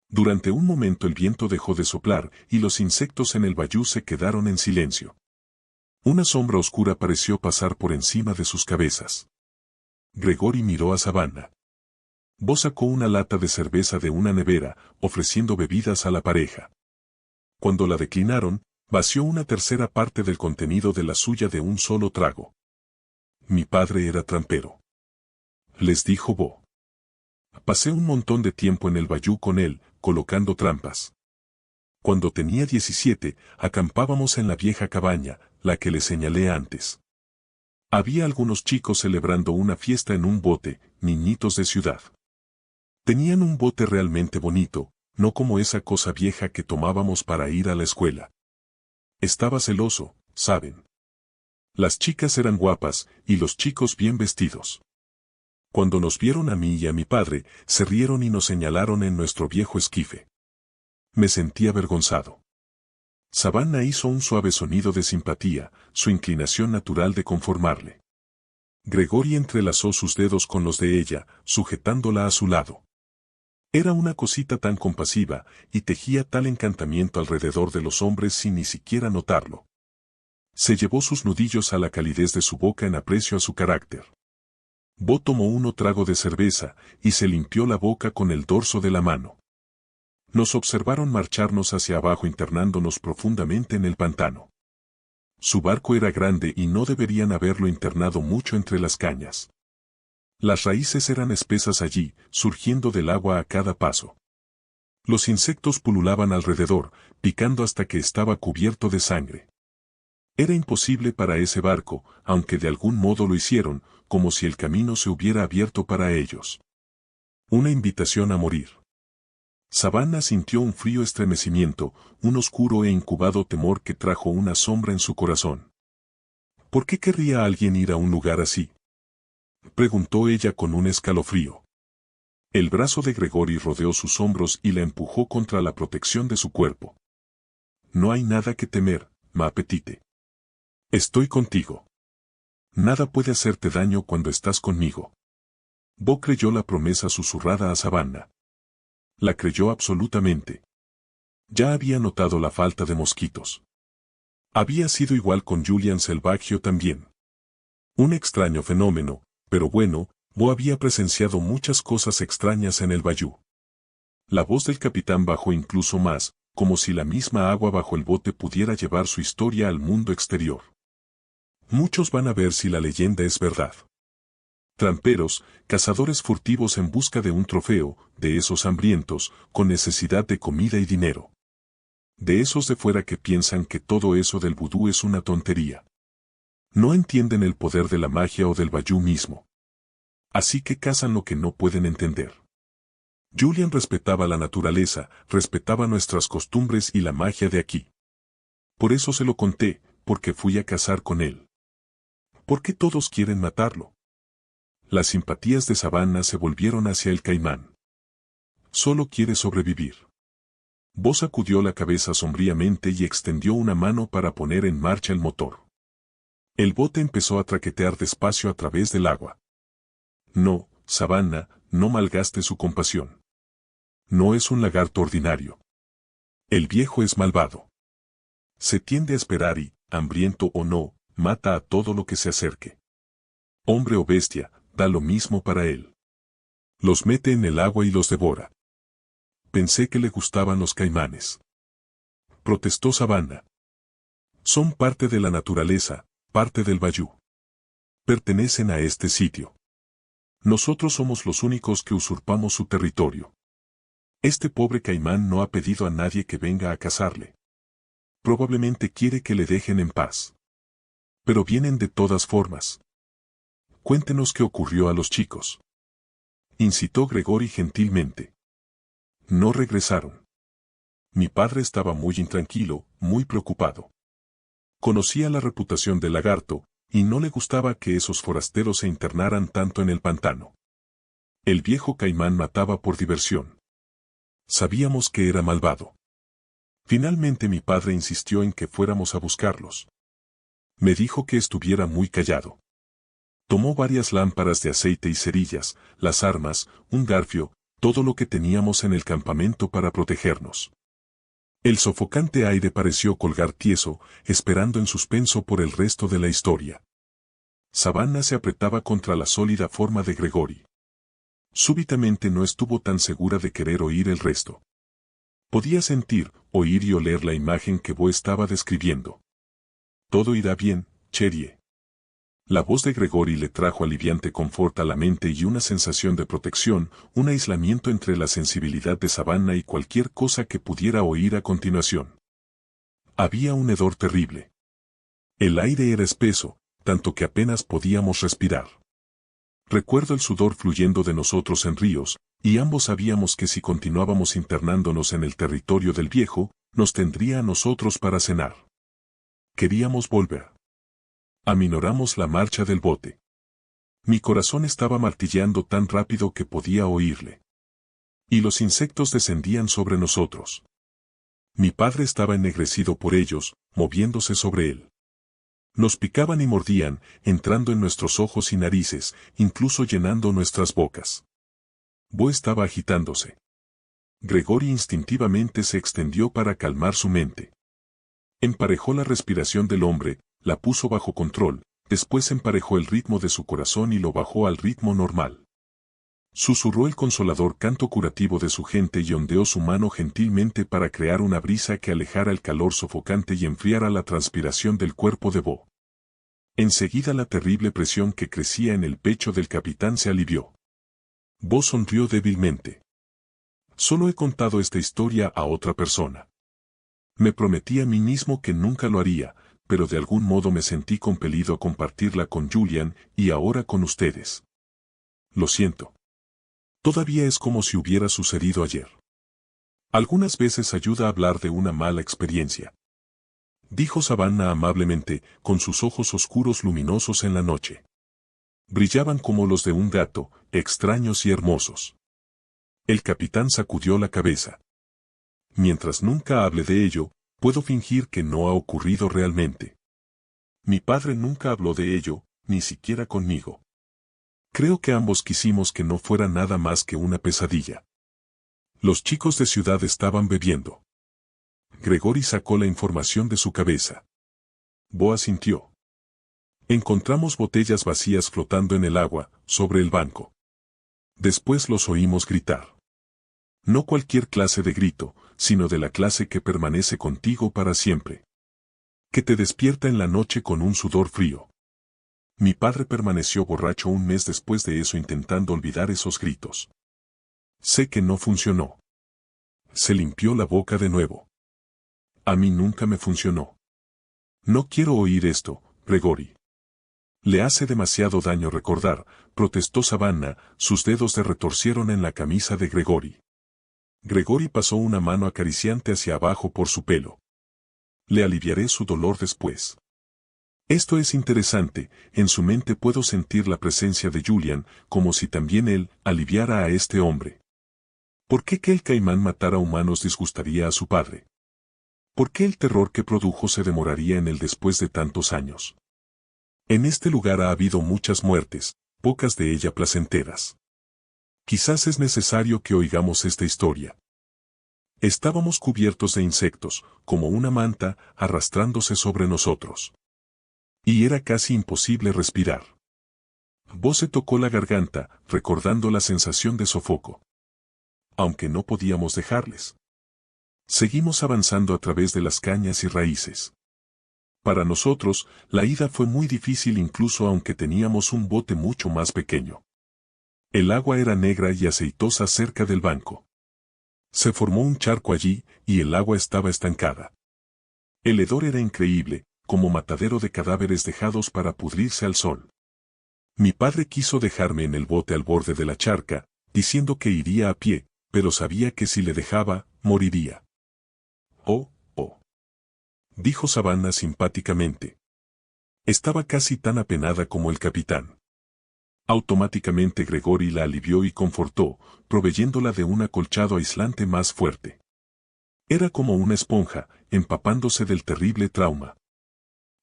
Durante un momento el viento dejó de soplar y los insectos en el bayú se quedaron en silencio. Una sombra oscura pareció pasar por encima de sus cabezas. Gregory miró a Savannah. Bo sacó una lata de cerveza de una nevera, ofreciendo bebidas a la pareja. Cuando la declinaron, vació una tercera parte del contenido de la suya de un solo trago. Mi padre era trampero, les dijo Bo. Pasé un montón de tiempo en el bayú con él, colocando trampas. Cuando tenía 17, acampábamos en la vieja cabaña, la que le señalé antes. Había algunos chicos celebrando una fiesta en un bote, niñitos de ciudad. Tenían un bote realmente bonito, no como esa cosa vieja que tomábamos para ir a la escuela. Estaba celoso, ¿saben? Las chicas eran guapas, y los chicos bien vestidos. Cuando nos vieron a mí y a mi padre, se rieron y nos señalaron en nuestro viejo esquife. Me sentí avergonzado. Savannah hizo un suave sonido de simpatía, su inclinación natural de conformarle. Gregory entrelazó sus dedos con los de ella, sujetándola a su lado. Era una cosita tan compasiva, y tejía tal encantamiento alrededor de los hombres sin ni siquiera notarlo. Se llevó sus nudillos a la calidez de su boca en aprecio a su carácter. Bo tomó uno trago de cerveza, y se limpió la boca con el dorso de la mano. Nos observaron marcharnos hacia abajo internándonos profundamente en el pantano. Su barco era grande y no deberían haberlo internado mucho entre las cañas. Las raíces eran espesas allí, surgiendo del agua a cada paso. Los insectos pululaban alrededor, picando hasta que estaba cubierto de sangre. Era imposible para ese barco, aunque de algún modo lo hicieron, como si el camino se hubiera abierto para ellos. Una invitación a morir. Savannah sintió un frío estremecimiento, un oscuro e incubado temor que trajo una sombra en su corazón. ¿Por qué querría alguien ir a un lugar así?, preguntó ella con un escalofrío. El brazo de Gregory rodeó sus hombros y la empujó contra la protección de su cuerpo. No hay nada que temer, ma petite. Estoy contigo. Nada puede hacerte daño cuando estás conmigo. Bo creyó la promesa susurrada a Savannah. La creyó absolutamente. Ya había notado la falta de mosquitos. Había sido igual con Julian Selvaggio también. Un extraño fenómeno, pero bueno, Bo había presenciado muchas cosas extrañas en el bayú. La voz del capitán bajó incluso más, como si la misma agua bajo el bote pudiera llevar su historia al mundo exterior. Muchos van a ver si la leyenda es verdad. Tramperos, cazadores furtivos en busca de un trofeo, de esos hambrientos, con necesidad de comida y dinero. De esos de fuera que piensan que todo eso del vudú es una tontería. No entienden el poder de la magia o del bayú mismo. Así que cazan lo que no pueden entender. Julian respetaba la naturaleza, respetaba nuestras costumbres y la magia de aquí. Por eso se lo conté, porque fui a cazar con él. ¿Por qué todos quieren matarlo? Las simpatías de Savannah se volvieron hacia el caimán. Solo quiere sobrevivir. Bo sacudió la cabeza sombríamente y extendió una mano para poner en marcha el motor. El bote empezó a traquetear despacio a través del agua. No, Savannah, no malgaste su compasión. No es un lagarto ordinario. El viejo es malvado. Se tiende a esperar y, hambriento o no, mata a todo lo que se acerque. Hombre o bestia, da lo mismo para él. Los mete en el agua y los devora. Pensé que le gustaban los caimanes. Protestó Savannah. Son parte de la naturaleza, parte del bayú. Pertenecen a este sitio. Nosotros somos los únicos que usurpamos su territorio. Este pobre caimán no ha pedido a nadie que venga a cazarle. Probablemente quiere que le dejen en paz. Pero vienen de todas formas. Cuéntenos qué ocurrió a los chicos. Incitó Gregory gentilmente. No regresaron. Mi padre estaba muy intranquilo, muy preocupado. Conocía la reputación del lagarto, y no le gustaba que esos forasteros se internaran tanto en el pantano. El viejo caimán mataba por diversión. Sabíamos que era malvado. Finalmente mi padre insistió en que fuéramos a buscarlos. Me dijo que estuviera muy callado. Tomó varias lámparas de aceite y cerillas, las armas, un garfio, todo lo que teníamos en el campamento para protegernos. El sofocante aire pareció colgar tieso, esperando en suspenso por el resto de la historia. Savannah se apretaba contra la sólida forma de Gregory. Súbitamente no estuvo tan segura de querer oír el resto. Podía sentir, oír y oler la imagen que Bo estaba describiendo. Todo irá bien, Cherie. La voz de Gregory le trajo aliviante confort a la mente y una sensación de protección, un aislamiento entre la sensibilidad de Savannah y cualquier cosa que pudiera oír a continuación. Había un hedor terrible. El aire era espeso, tanto que apenas podíamos respirar. Recuerdo el sudor fluyendo de nosotros en ríos, y ambos sabíamos que si continuábamos internándonos en el territorio del viejo, nos tendría a nosotros para cenar. Queríamos volver. Aminoramos la marcha del bote. Mi corazón estaba martilleando tan rápido que podía oírle. Y los insectos descendían sobre nosotros. Mi padre estaba ennegrecido por ellos, moviéndose sobre él. Nos picaban y mordían, entrando en nuestros ojos y narices, incluso llenando nuestras bocas. Bo estaba agitándose. Gregory instintivamente se extendió para calmar su mente. Emparejó la respiración del hombre, la puso bajo control, después emparejó el ritmo de su corazón y lo bajó al ritmo normal. Susurró el consolador canto curativo de su gente y ondeó su mano gentilmente para crear una brisa que alejara el calor sofocante y enfriara la transpiración del cuerpo de Bo. Enseguida la terrible presión que crecía en el pecho del capitán se alivió. Bo sonrió débilmente. Solo he contado esta historia a otra persona. Me prometí a mí mismo que nunca lo haría, pero de algún modo me sentí compelido a compartirla con Julian y ahora con ustedes. Lo siento. Todavía es como si hubiera sucedido ayer. Algunas veces ayuda a hablar de una mala experiencia. Dijo Savannah amablemente, con sus ojos oscuros luminosos en la noche. Brillaban como los de un gato, extraños y hermosos. El capitán sacudió la cabeza. Mientras nunca hable de ello, puedo fingir que no ha ocurrido realmente. Mi padre nunca habló de ello, ni siquiera conmigo. Creo que ambos quisimos que no fuera nada más que una pesadilla. Los chicos de ciudad estaban bebiendo. Gregory sacó la información de su cabeza. Bo asintió. Encontramos botellas vacías flotando en el agua, sobre el banco. Después los oímos gritar. No cualquier clase de grito, sino de la clase que permanece contigo para siempre. Que te despierta en la noche con un sudor frío. Mi padre permaneció borracho un mes después de eso intentando olvidar esos gritos. Sé que no funcionó. Se limpió la boca de nuevo. A mí nunca me funcionó. No quiero oír esto, Gregory. Le hace demasiado daño recordar, protestó Savannah, sus dedos se retorcieron en la camisa de Gregory. Gregory pasó una mano acariciante hacia abajo por su pelo. Le aliviaré su dolor después. Esto es interesante, en su mente puedo sentir la presencia de Julian, como si también él aliviara a este hombre. ¿Por qué que el caimán matara humanos disgustaría a su padre? ¿Por qué el terror que produjo se demoraría en él después de tantos años? En este lugar ha habido muchas muertes, pocas de ellas placenteras. Quizás es necesario que oigamos esta historia. Estábamos cubiertos de insectos, como una manta, arrastrándose sobre nosotros. Y era casi imposible respirar. Bo se tocó la garganta, recordando la sensación de sofoco. Aunque no podíamos dejarles. Seguimos avanzando a través de las cañas y raíces. Para nosotros, la ida fue muy difícil incluso aunque teníamos un bote mucho más pequeño. El agua era negra y aceitosa cerca del banco. Se formó un charco allí, y el agua estaba estancada. El hedor era increíble, como matadero de cadáveres dejados para pudrirse al sol. Mi padre quiso dejarme en el bote al borde de la charca, diciendo que iría a pie, pero sabía que si le dejaba, moriría. Oh, oh. Dijo Savannah simpáticamente. Estaba casi tan apenada como el capitán. Automáticamente Gregory la alivió y confortó, proveyéndola de un acolchado aislante más fuerte. Era como una esponja, empapándose del terrible trauma.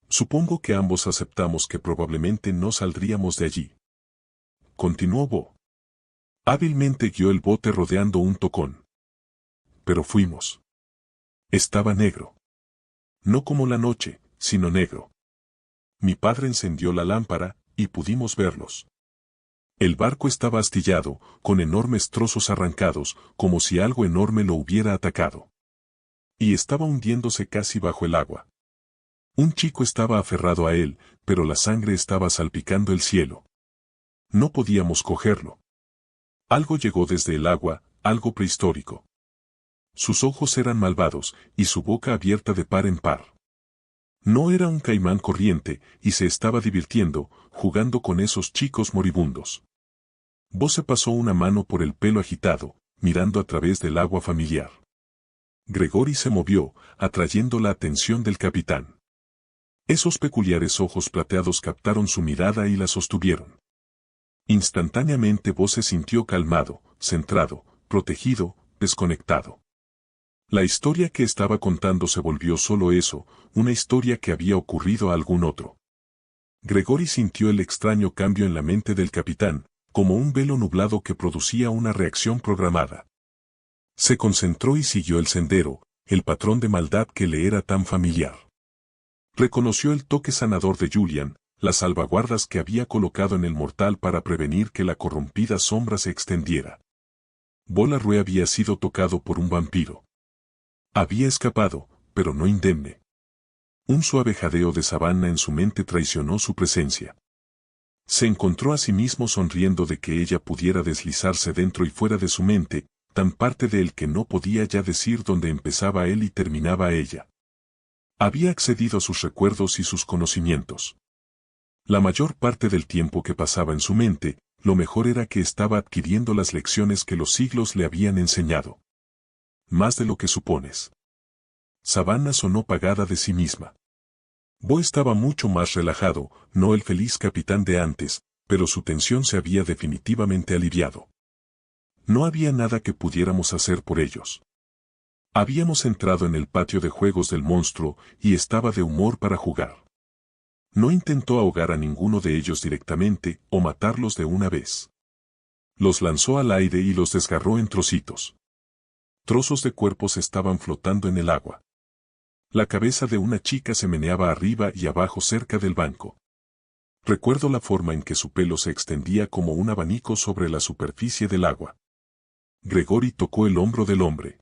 Supongo que ambos aceptamos que probablemente no saldríamos de allí. Continuó Bo. Hábilmente guió el bote rodeando un tocón. Pero fuimos. Estaba negro. No como la noche, sino negro. Mi padre encendió la lámpara, y pudimos verlos. El barco estaba astillado, con enormes trozos arrancados, como si algo enorme lo hubiera atacado. Y estaba hundiéndose casi bajo el agua. Un chico estaba aferrado a él, pero la sangre estaba salpicando el cielo. No podíamos cogerlo. Algo llegó desde el agua, algo prehistórico. Sus ojos eran malvados, y su boca abierta de par en par. No era un caimán corriente, y se estaba divirtiendo, jugando con esos chicos moribundos. Bo se pasó una mano por el pelo agitado, mirando a través del agua familiar. Gregory se movió, atrayendo la atención del capitán. Esos peculiares ojos plateados captaron su mirada y la sostuvieron. Instantáneamente Bo se sintió calmado, centrado, protegido, desconectado. La historia que estaba contando se volvió solo eso, una historia que había ocurrido a algún otro. Gregory sintió el extraño cambio en la mente del capitán, como un velo nublado que producía una reacción programada. Se concentró y siguió el sendero, el patrón de maldad que le era tan familiar. Reconoció el toque sanador de Julian, las salvaguardas que había colocado en el mortal para prevenir que la corrompida sombra se extendiera. Bo la Rue había sido tocado por un vampiro. Había escapado, pero no indemne. Un suave jadeo de Savannah en su mente traicionó su presencia. Se encontró a sí mismo sonriendo de que ella pudiera deslizarse dentro y fuera de su mente, tan parte de él que no podía ya decir dónde empezaba él y terminaba ella. Había accedido a sus recuerdos y sus conocimientos. La mayor parte del tiempo que pasaba en su mente, lo mejor era que estaba adquiriendo las lecciones que los siglos le habían enseñado. Más de lo que supones. Savannah sonó pagada de sí misma. Bo estaba mucho más relajado, no el feliz capitán de antes, pero su tensión se había definitivamente aliviado. No había nada que pudiéramos hacer por ellos. Habíamos entrado en el patio de juegos del monstruo y estaba de humor para jugar. No intentó ahogar a ninguno de ellos directamente o matarlos de una vez. Los lanzó al aire y los desgarró en trocitos. Trozos de cuerpos estaban flotando en el agua. La cabeza de una chica se meneaba arriba y abajo cerca del banco. Recuerdo la forma en que su pelo se extendía como un abanico sobre la superficie del agua. Gregory tocó el hombro del hombre.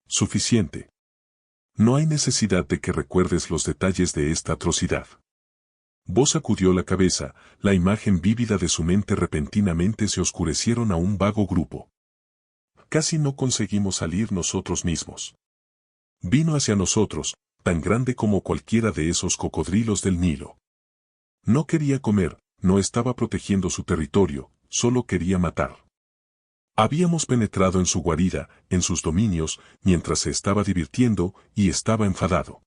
Suficiente. No hay necesidad de que recuerdes los detalles de esta atrocidad. Bo sacudió la cabeza, la imagen vívida de su mente repentinamente se oscurecieron a un vago grupo. Casi no conseguimos salir nosotros mismos. Vino hacia nosotros, tan grande como cualquiera de esos cocodrilos del Nilo. No quería comer, no estaba protegiendo su territorio, solo quería matar. Habíamos penetrado en su guarida, en sus dominios, mientras se estaba divirtiendo, y estaba enfadado.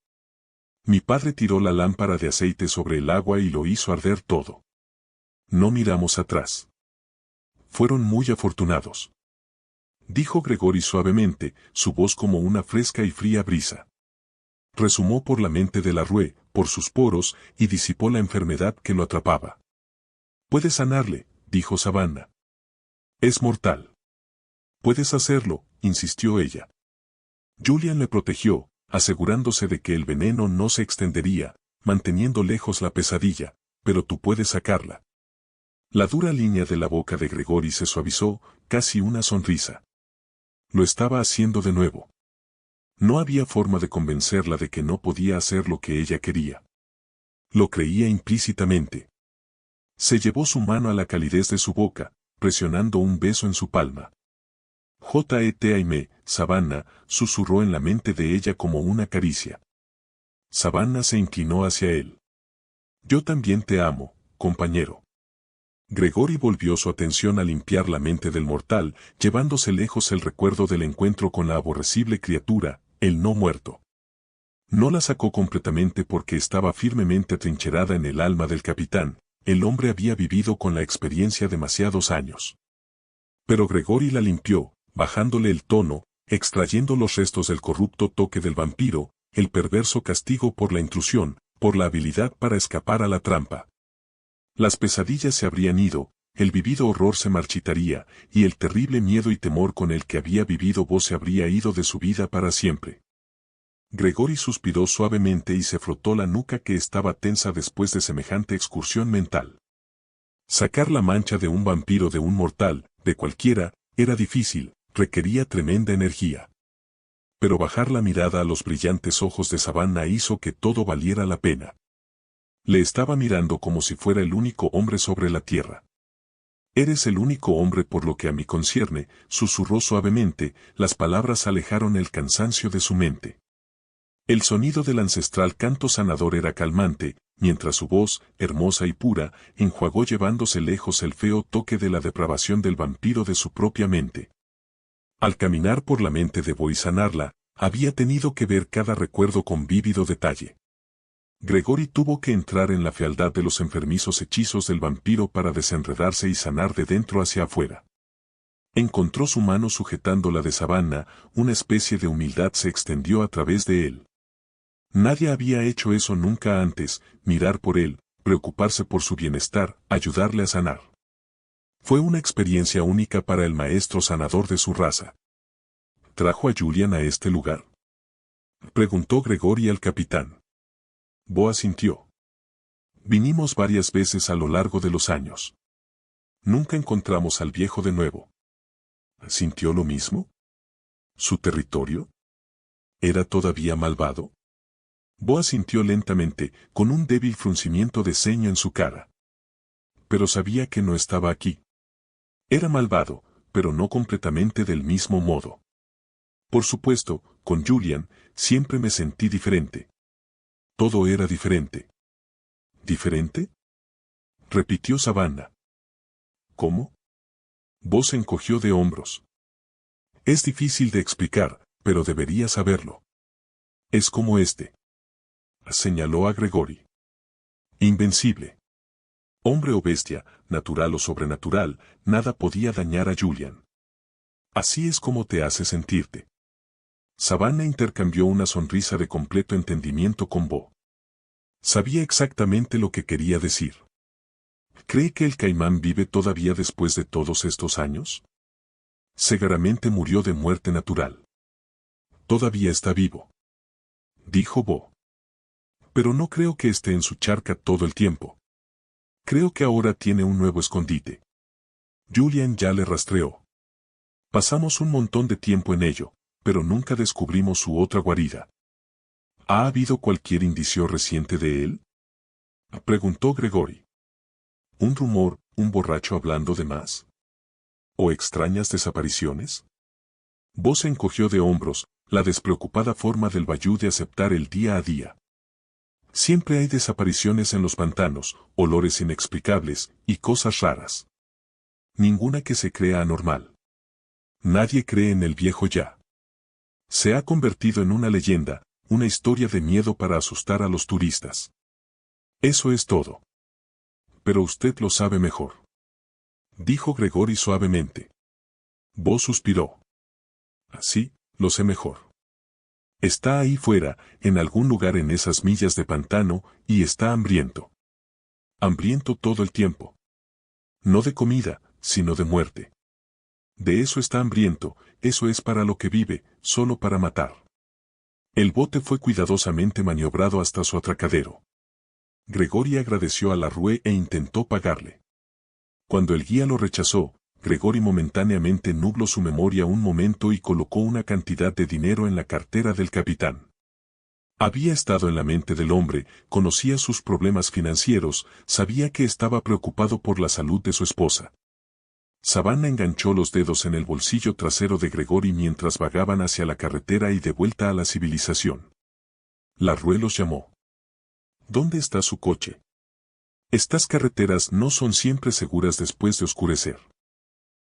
Mi padre tiró la lámpara de aceite sobre el agua y lo hizo arder todo. No miramos atrás. Fueron muy afortunados. Dijo Gregory suavemente, su voz como una fresca y fría brisa. Resumó por la mente de la Rue, por sus poros, y disipó la enfermedad que lo atrapaba. Puedes sanarle, dijo Savannah. Es mortal. Puedes hacerlo, insistió ella. Julian le protegió, asegurándose de que el veneno no se extendería, manteniendo lejos la pesadilla, pero tú puedes sacarla. La dura línea de la boca de Gregory se suavizó, casi una sonrisa. Lo estaba haciendo de nuevo. No había forma de convencerla de que no podía hacer lo que ella quería. Lo creía implícitamente. Se llevó su mano a la calidez de su boca, presionando un beso en su palma. J.E.T.A.M., Savannah, susurró en la mente de ella como una caricia. Savannah se inclinó hacia él. Yo también te amo, compañero. Gregory volvió su atención a limpiar la mente del mortal, llevándose lejos el recuerdo del encuentro con la aborrecible criatura, el no muerto. No la sacó completamente porque estaba firmemente atrincherada en el alma del capitán, el hombre había vivido con la experiencia demasiados años. Pero Gregory la limpió, bajándole el tono, extrayendo los restos del corrupto toque del vampiro, el perverso castigo por la intrusión, por la habilidad para escapar a la trampa. Las pesadillas se habrían ido, el vivido horror se marchitaría, y el terrible miedo y temor con el que había vivido Bo se habría ido de su vida para siempre. Gregory suspiró suavemente y se frotó la nuca que estaba tensa después de semejante excursión mental. Sacar la mancha de un vampiro de un mortal, de cualquiera, era difícil, requería tremenda energía. Pero bajar la mirada a los brillantes ojos de Savannah hizo que todo valiera la pena. Le estaba mirando como si fuera el único hombre sobre la tierra. Eres el único hombre por lo que a mí concierne, susurró suavemente, las palabras alejaron el cansancio de su mente. El sonido del ancestral canto sanador era calmante, mientras su voz, hermosa y pura, enjuagó llevándose lejos el feo toque de la depravación del vampiro de su propia mente. Al caminar por la mente de Bo y sanarla, había tenido que ver cada recuerdo con vívido detalle. Gregory tuvo que entrar en la fealdad de los enfermizos hechizos del vampiro para desenredarse y sanar de dentro hacia afuera. Encontró su mano sujetando la de Savannah, una especie de humildad se extendió a través de él. Nadie había hecho eso nunca antes, mirar por él, preocuparse por su bienestar, ayudarle a sanar. Fue una experiencia única para el maestro sanador de su raza. ¿Trajo a Julian a este lugar?, preguntó Gregory al capitán. Bo asintió. Vinimos varias veces a lo largo de los años. Nunca encontramos al viejo de nuevo. ¿Sintió lo mismo? ¿Su territorio? ¿Era todavía malvado? Bo asintió lentamente, con un débil fruncimiento de ceño en su cara. Pero sabía que no estaba aquí. Era malvado, pero no completamente del mismo modo. Por supuesto, con Julian, siempre me sentí diferente. Todo era diferente. ¿Diferente?, repitió Savannah. ¿Cómo? Bo se encogió de hombros. Es difícil de explicar, pero deberías saberlo. Es como este. Señaló a Gregory. Invencible. Hombre o bestia, natural o sobrenatural, nada podía dañar a Julian. Así es como te hace sentirte. Savannah intercambió una sonrisa de completo entendimiento con Bo. Sabía exactamente lo que quería decir. ¿Cree que el caimán vive todavía después de todos estos años? Seguramente murió de muerte natural. Todavía está vivo, dijo Bo. Pero no creo que esté en su charca todo el tiempo. Creo que ahora tiene un nuevo escondite. Julian ya le rastreó. Pasamos un montón de tiempo en ello, pero nunca descubrimos su otra guarida. ¿Ha habido cualquier indicio reciente de él?, preguntó Gregory. ¿Un rumor, un borracho hablando de más? ¿O extrañas desapariciones? Bo se encogió de hombros, la despreocupada forma del bayú de aceptar el día a día. Siempre hay desapariciones en los pantanos, olores inexplicables, y cosas raras. Ninguna que se crea anormal. Nadie cree en el viejo ya. Se ha convertido en una leyenda, una historia de miedo para asustar a los turistas. Eso es todo. Pero usted lo sabe mejor, dijo Gregory suavemente. Bo suspiró. Sí, lo sé mejor. Está ahí fuera, en algún lugar en esas millas de pantano, y está hambriento. Hambriento todo el tiempo. No de comida, sino de muerte. De eso está hambriento, eso es para lo que vive, solo para matar. El bote fue cuidadosamente maniobrado hasta su atracadero. Gregory agradeció a la Rue e intentó pagarle. Cuando el guía lo rechazó, Gregory momentáneamente nubló su memoria un momento y colocó una cantidad de dinero en la cartera del capitán. Había estado en la mente del hombre, conocía sus problemas financieros, sabía que estaba preocupado por la salud de su esposa. Savannah enganchó los dedos en el bolsillo trasero de Gregory mientras vagaban hacia la carretera y de vuelta a la civilización. La Rue los llamó. ¿Dónde está su coche? Estas carreteras no son siempre seguras después de oscurecer.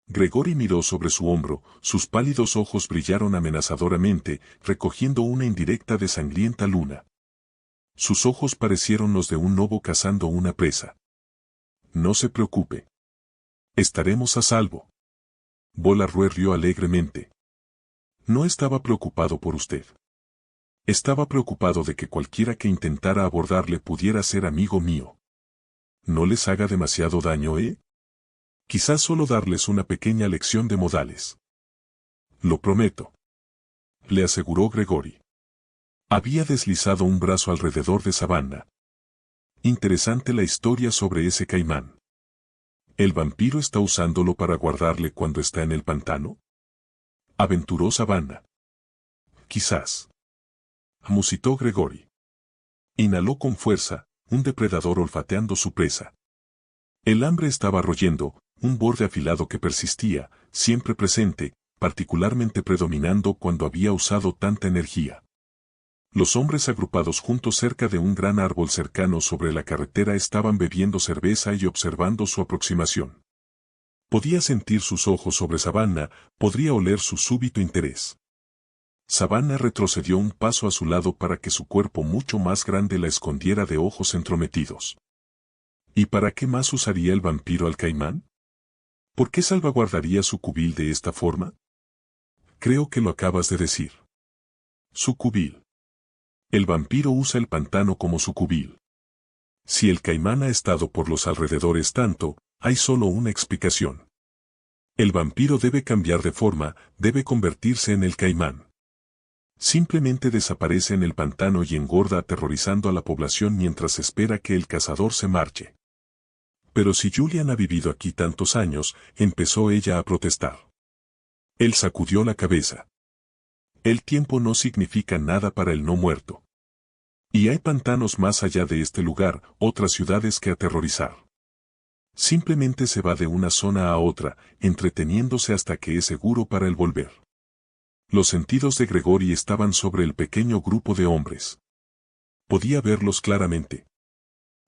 Gregory miró sobre su hombro, sus pálidos ojos brillaron amenazadoramente, recogiendo una indirecta de sangrienta luna. Sus ojos parecieron los de un lobo cazando una presa. No se preocupe. Estaremos a salvo. Bo la Rue rió alegremente. No estaba preocupado por usted. Estaba preocupado de que cualquiera que intentara abordarle pudiera ser amigo mío. No les haga demasiado daño, ¿eh? Quizás solo darles una pequeña lección de modales. Lo prometo, le aseguró Gregory. Había deslizado un brazo alrededor de Savannah. Interesante la historia sobre ese caimán. ¿El vampiro está usándolo para guardarle cuando está en el pantano? Aventuró Savannah. Quizás. Musitó Gregory. Inhaló con fuerza, un depredador olfateando su presa. El hambre estaba royendo, un borde afilado que persistía, siempre presente, particularmente predominando cuando había usado tanta energía. Los hombres agrupados juntos cerca de un gran árbol cercano sobre la carretera estaban bebiendo cerveza y observando su aproximación. Podía sentir sus ojos sobre Savannah, podría oler su súbito interés. Savannah retrocedió un paso a su lado para que su cuerpo mucho más grande la escondiera de ojos entrometidos. ¿Y para qué más usaría el vampiro al caimán? ¿Por qué salvaguardaría su cubil de esta forma? Creo que lo acabas de decir. Su cubil. El vampiro usa el pantano como su cubil. Si el caimán ha estado por los alrededores tanto, hay solo una explicación. El vampiro debe cambiar de forma, debe convertirse en el caimán. Simplemente desaparece en el pantano y engorda aterrorizando a la población mientras espera que el cazador se marche. Pero si Julian ha vivido aquí tantos años, empezó ella a protestar. Él sacudió la cabeza. El tiempo no significa nada para el no muerto. Y hay pantanos más allá de este lugar, otras ciudades que aterrorizar. Simplemente se va de una zona a otra, entreteniéndose hasta que es seguro para el volver. Los sentidos de Gregory estaban sobre el pequeño grupo de hombres. Podía verlos claramente.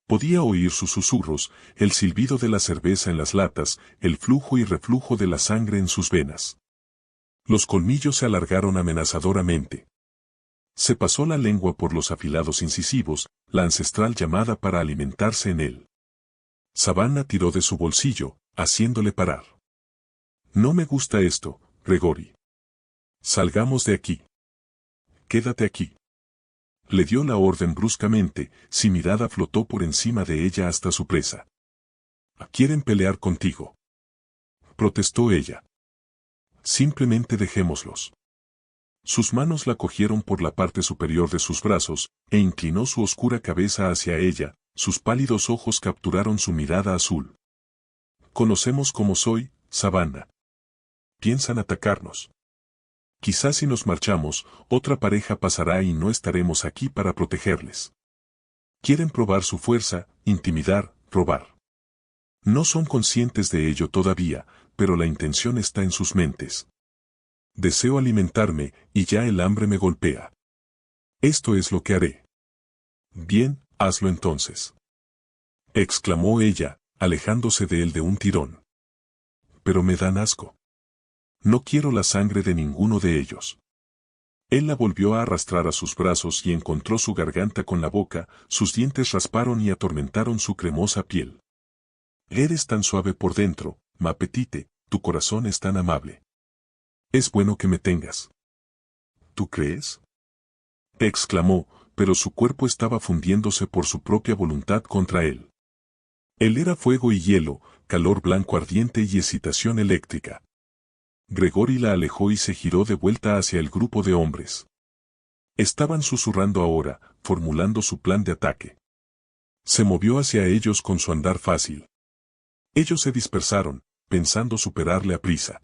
Podía oír sus susurros, el silbido de la cerveza en las latas, el flujo y reflujo de la sangre en sus venas. Los colmillos se alargaron amenazadoramente. Se pasó la lengua por los afilados incisivos, la ancestral llamada para alimentarse en él. Savannah tiró de su bolsillo, haciéndole parar. No me gusta esto, Gregory. Salgamos de aquí. Quédate aquí. Le dio la orden bruscamente, su mirada flotó por encima de ella hasta su presa. ¿Quieren pelear contigo?, protestó ella. Simplemente dejémoslos. Sus manos la cogieron por la parte superior de sus brazos, e inclinó su oscura cabeza hacia ella, sus pálidos ojos capturaron su mirada azul. Conocemos cómo soy, Savannah. Piensan atacarnos. Quizás si nos marchamos, otra pareja pasará y no estaremos aquí para protegerles. Quieren probar su fuerza, intimidar, robar. No son conscientes de ello todavía, pero la intención está en sus mentes. Deseo alimentarme, y ya el hambre me golpea. Esto es lo que haré. Bien, hazlo entonces, exclamó ella, alejándose de él de un tirón. Pero me dan asco. No quiero la sangre de ninguno de ellos. Él la volvió a arrastrar a sus brazos y encontró su garganta con la boca, sus dientes rasparon y atormentaron su cremosa piel. Eres tan suave por dentro, ma petite, tu corazón es tan amable. Es bueno que me tengas. ¿Tú crees?, exclamó, pero su cuerpo estaba fundiéndose por su propia voluntad contra él. Él era fuego y hielo, calor blanco ardiente y excitación eléctrica. Gregory la alejó y se giró de vuelta hacia el grupo de hombres. Estaban susurrando ahora, formulando su plan de ataque. Se movió hacia ellos con su andar fácil. Ellos se dispersaron, pensando superarle a prisa.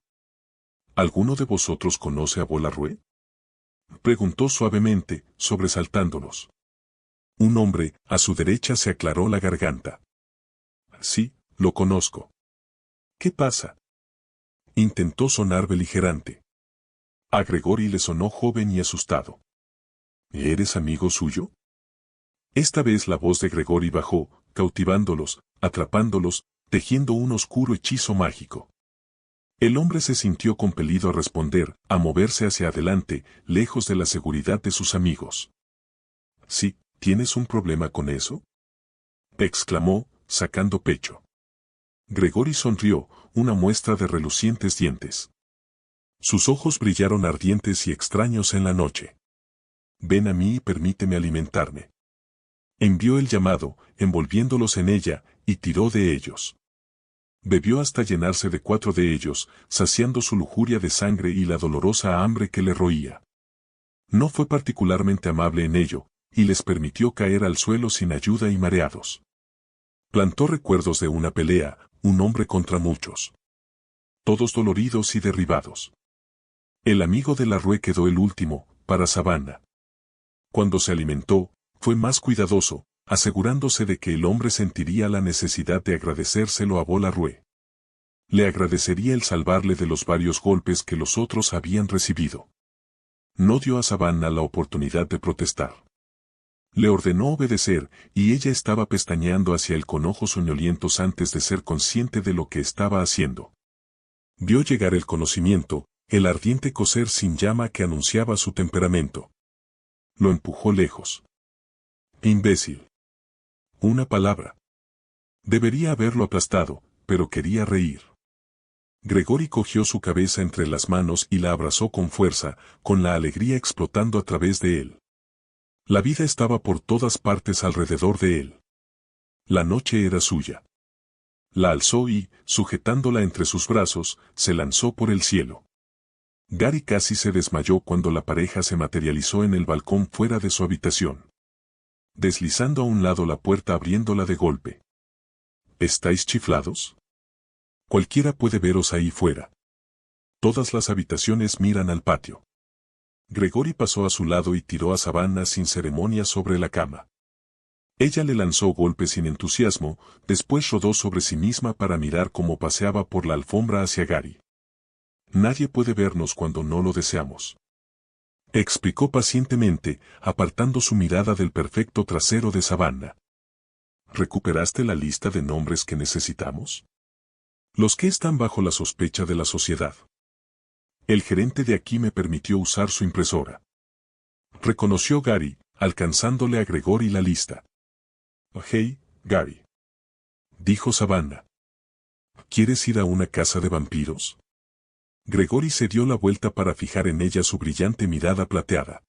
¿Alguno de vosotros conoce a Bolarue?, preguntó suavemente, sobresaltándolos. Un hombre, a su derecha, se aclaró la garganta. Sí, lo conozco. ¿Qué pasa?, intentó sonar beligerante. A Gregory le sonó joven y asustado. ¿Eres amigo suyo? Esta vez la voz de Gregory bajó, cautivándolos, atrapándolos, tejiendo un oscuro hechizo mágico. El hombre se sintió compelido a responder, a moverse hacia adelante, lejos de la seguridad de sus amigos. ¿Sí, tienes un problema con eso?, exclamó, sacando pecho. Gregory sonrió, una muestra de relucientes dientes. Sus ojos brillaron ardientes y extraños en la noche. Ven a mí y permíteme alimentarme. Envió el llamado, envolviéndolos en ella, y tiró de ellos. Bebió hasta llenarse de 4 de ellos, saciando su lujuria de sangre y la dolorosa hambre que le roía. No fue particularmente amable en ello, y les permitió caer al suelo sin ayuda y mareados. Plantó recuerdos de una pelea, un hombre contra muchos. Todos doloridos y derribados. El amigo de la Rue quedó el último, para Savannah. Cuando se alimentó, fue más cuidadoso, asegurándose de que el hombre sentiría la necesidad de agradecérselo a Bolarrue. Le agradecería el salvarle de los varios golpes que los otros habían recibido. No dio a Savannah la oportunidad de protestar. Le ordenó obedecer, y ella estaba pestañeando hacia él con ojos soñolientos antes de ser consciente de lo que estaba haciendo. Vio llegar el conocimiento, el ardiente coser sin llama que anunciaba su temperamento. Lo empujó lejos. Imbécil. Una palabra. Debería haberlo aplastado, pero quería reír. Gregory cogió su cabeza entre las manos y la abrazó con fuerza, con la alegría explotando a través de él. La vida estaba por todas partes alrededor de él. La noche era suya. La alzó y, sujetándola entre sus brazos, se lanzó por el cielo. Gary casi se desmayó cuando la pareja se materializó en el balcón fuera de su habitación. Deslizando a un lado la puerta abriéndola de golpe. ¿Estáis chiflados? Cualquiera puede veros ahí fuera. Todas las habitaciones miran al patio. Gregory pasó a su lado y tiró a Savannah sin ceremonia sobre la cama. Ella le lanzó golpes sin entusiasmo, después rodó sobre sí misma para mirar cómo paseaba por la alfombra hacia Gary. Nadie puede vernos cuando no lo deseamos. Explicó pacientemente, apartando su mirada del perfecto trasero de Savannah. ¿Recuperaste la lista de nombres que necesitamos? Los que están bajo la sospecha de la sociedad. El gerente de aquí me permitió usar su impresora. Reconoció Gary, alcanzándole a Gregory la lista. Hey, Gary. Dijo Savannah. ¿Quieres ir a una casa de vampiros? Gregory se dio la vuelta para fijar en ella su brillante mirada plateada.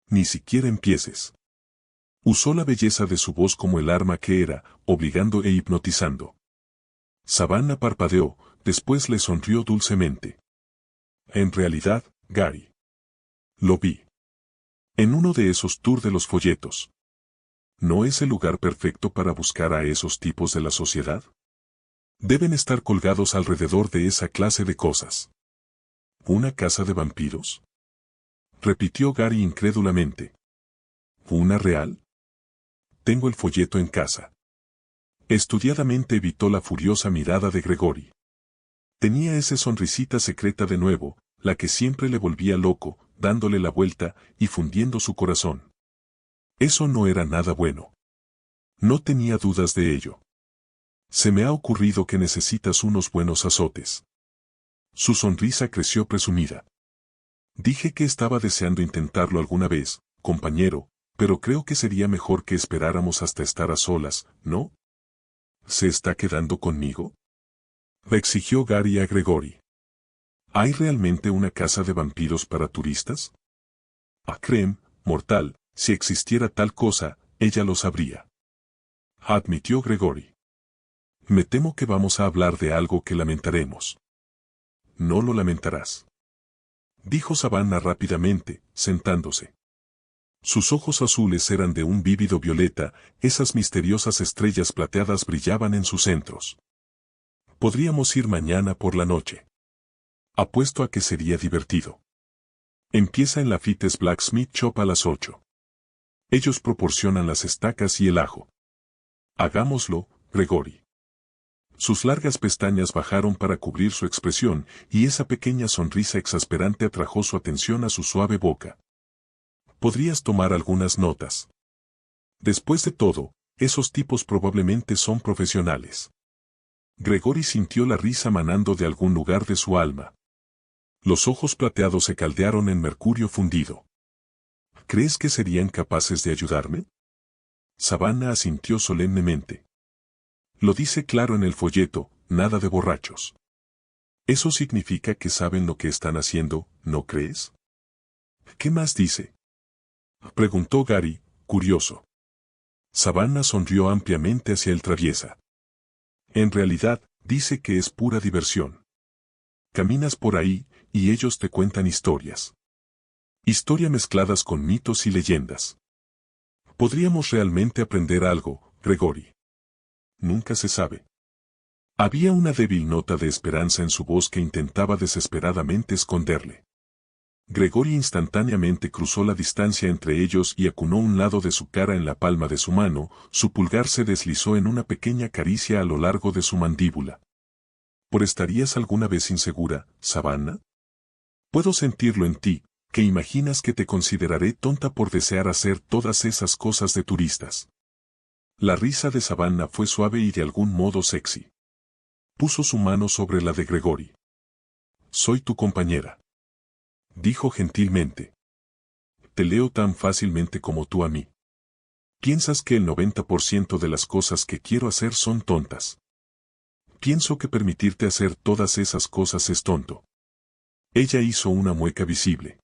Ni siquiera empieces. Usó la belleza de su voz como el arma que era, obligando e hipnotizando. Savannah parpadeó, después le sonrió dulcemente. En realidad, Gary. Lo vi. En uno de esos tours de los folletos. ¿No es el lugar perfecto para buscar a esos tipos de la sociedad? Deben estar colgados alrededor de esa clase de cosas. ¿Una casa de vampiros? Repitió Gary incrédulamente. ¿Una real? Tengo el folleto en casa. Estudiadamente evitó la furiosa mirada de Gregory. Tenía esa sonrisita secreta de nuevo, la que siempre le volvía loco, dándole la vuelta y fundiendo su corazón. Eso no era nada bueno. No tenía dudas de ello. Se me ha ocurrido que necesitas unos buenos azotes. Su sonrisa creció presumida. Dije que estaba deseando intentarlo alguna vez, compañero, pero creo que sería mejor que esperáramos hasta estar a solas, ¿no? ¿Se está quedando conmigo? Le exigió Gary a Gregory. ¿Hay realmente una casa de vampiros para turistas? Créeme, mortal, si existiera tal cosa, ella lo sabría. Admitió Gregory. Me temo que vamos a hablar de algo que lamentaremos. No lo lamentarás. Dijo Savannah rápidamente, sentándose. Sus ojos azules eran de un vívido violeta, esas misteriosas estrellas plateadas brillaban en sus centros. Podríamos ir mañana por la noche. Apuesto a que sería divertido. Empieza en la Fites Blacksmith Shop a las 8. Ellos proporcionan las estacas y el ajo. Hagámoslo, Gregory. Sus largas pestañas bajaron para cubrir su expresión, y esa pequeña sonrisa exasperante atrajo su atención a su suave boca. Podrías tomar algunas notas. Después de todo, esos tipos probablemente son profesionales. Gregory sintió la risa manando de algún lugar de su alma. Los ojos plateados se caldearon en mercurio fundido. ¿Crees que serían capaces de ayudarme? Savannah asintió solemnemente. Lo dice claro en el folleto, nada de borrachos. Eso significa que saben lo que están haciendo, ¿no crees? ¿Qué más dice? Preguntó Gary, curioso. Savannah sonrió ampliamente hacia el traviesa. En realidad, Dice que es pura diversión. Caminas por ahí, y ellos te cuentan historias. Historias mezcladas con mitos y leyendas. Podríamos realmente aprender algo, Gregory. Nunca se sabe. Había una débil nota de esperanza en su voz que intentaba desesperadamente esconderle. Gregory instantáneamente cruzó la distancia entre ellos y acunó un lado de su cara en la palma de su mano, su pulgar se deslizó en una pequeña caricia a lo largo de su mandíbula. ¿Por estarías alguna vez insegura, Savannah? Puedo sentirlo en ti, que imaginas que te consideraré tonta por desear hacer todas esas cosas de turistas. La risa de Savannah fue suave y de algún modo sexy. Puso su mano sobre la de Gregory. Soy tu compañera. Dijo gentilmente. Te leo tan fácilmente como tú a mí. Piensas que el 90% de las cosas que quiero hacer son tontas. Pienso que permitirte hacer todas esas cosas es tonto. Ella hizo una mueca visible.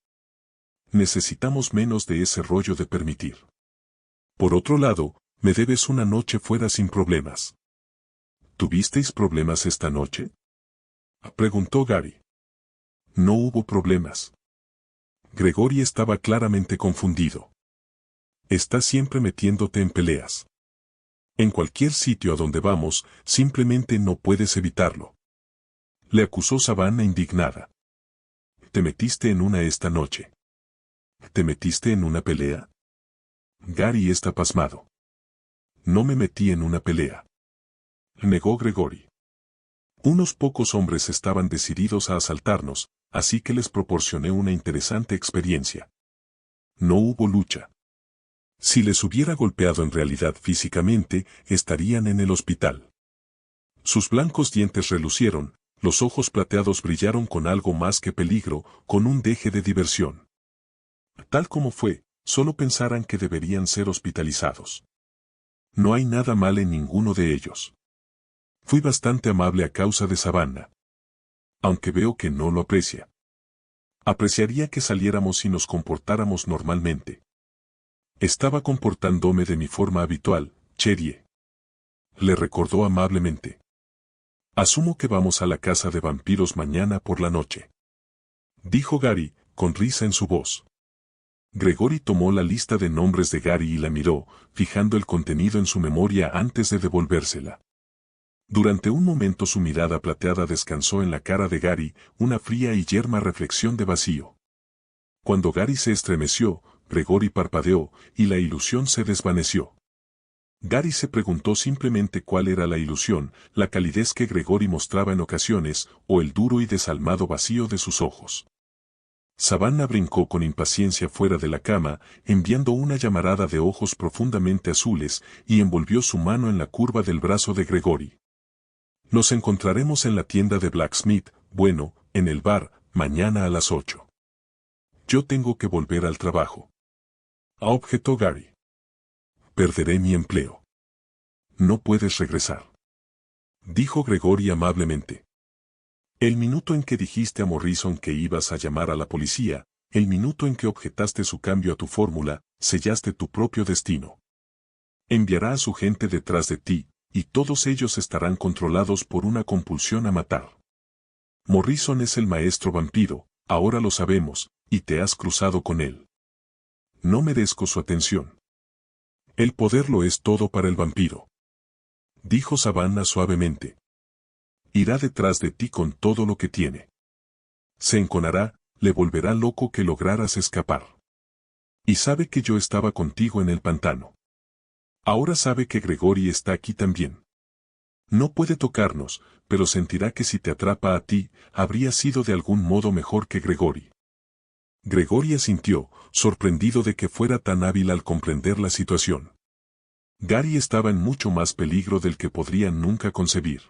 Necesitamos menos de ese rollo de permitir. Por otro lado, me debes una noche fuera sin problemas. ¿Tuvisteis problemas esta noche? Preguntó Gary. No hubo problemas. Gregory estaba claramente confundido. Estás siempre metiéndote en peleas. En cualquier sitio a donde vamos, simplemente no puedes evitarlo. Le acusó Savannah indignada. Te metiste en una esta noche. ¿Te metiste en una pelea? Gary está pasmado. No me metí en una pelea. Negó Gregory. Unos pocos hombres estaban decididos a asaltarnos, así que les proporcioné una interesante experiencia. No hubo lucha. Si les hubiera golpeado en realidad físicamente, estarían en el hospital. Sus blancos dientes relucieron, los ojos plateados brillaron con algo más que peligro, con un deje de diversión. Tal como fue, solo pensaran que deberían ser hospitalizados. No hay nada mal en ninguno de ellos. Fui bastante amable a causa de Savannah. Aunque veo que no lo aprecia. Apreciaría que saliéramos y nos comportáramos normalmente. Estaba comportándome de mi forma habitual, Cherie. Le recordó amablemente. Asumo que vamos a la casa de vampiros mañana por la noche. Dijo Gary, con risa en su voz. Gregory tomó la lista de nombres de Gary y la miró, fijando el contenido en su memoria antes de devolvérsela. Durante un momento su mirada plateada descansó en la cara de Gary, una fría y yerma reflexión de vacío. Cuando Gary se estremeció, Gregory parpadeó, y la ilusión se desvaneció. Gary se preguntó simplemente cuál era la ilusión, la calidez que Gregory mostraba en ocasiones, o el duro y desalmado vacío de sus ojos. Savannah brincó con impaciencia fuera de la cama, enviando una llamarada de ojos profundamente azules, y envolvió su mano en la curva del brazo de Gregory. Nos encontraremos en la tienda de Blacksmith, bueno, en el bar, mañana a las 8. Yo tengo que volver al trabajo. Objetó Gary. Perderé mi empleo. No puedes regresar. Dijo Gregory amablemente. El minuto en que dijiste a Morrison que ibas a llamar a la policía, el minuto en que objetaste su cambio a tu fórmula, sellaste tu propio destino. Enviará a su gente detrás de ti, y todos ellos estarán controlados por una compulsión a matar. Morrison es el maestro vampiro, ahora lo sabemos, y te has cruzado con él. No merezco su atención. El poder lo es todo para el vampiro. Dijo Savannah suavemente. Irá detrás de ti con todo lo que tiene. Se enconará, le volverá loco que lograras escapar. Y sabe que yo estaba contigo en el pantano. Ahora sabe que Gregory está aquí también. No puede tocarnos, pero sentirá que si te atrapa a ti, habría sido de algún modo mejor que Gregory. Gregory asintió, sorprendido de que fuera tan hábil al comprender la situación. Gary estaba en mucho más peligro del que podrían nunca concebir.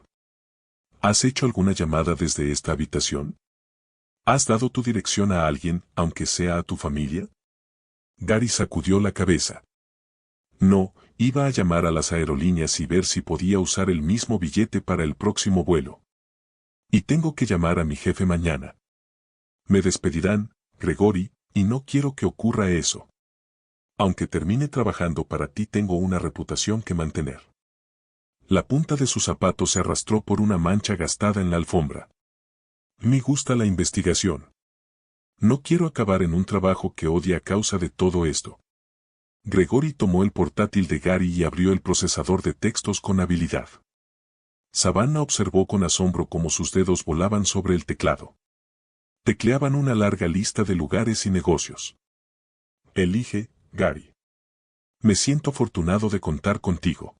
¿Has hecho alguna llamada desde esta habitación? ¿Has dado tu dirección a alguien, aunque sea a tu familia? Gary sacudió la cabeza. No, iba a llamar a las aerolíneas y ver si podía usar el mismo billete para el próximo vuelo. Y tengo que llamar a mi jefe mañana. Me despedirán, Gregory, y no quiero que ocurra eso. Aunque termine trabajando para ti tengo una reputación que mantener. La punta de su zapato se arrastró por una mancha gastada en la alfombra. Me gusta la investigación. No quiero acabar en un trabajo que odie a causa de todo esto. Gregory tomó el portátil de Gary y abrió el procesador de textos con habilidad. Savannah observó con asombro cómo sus dedos volaban sobre el teclado. Tecleaban una larga lista de lugares y negocios. Elige, Gary. Me siento afortunado de contar contigo.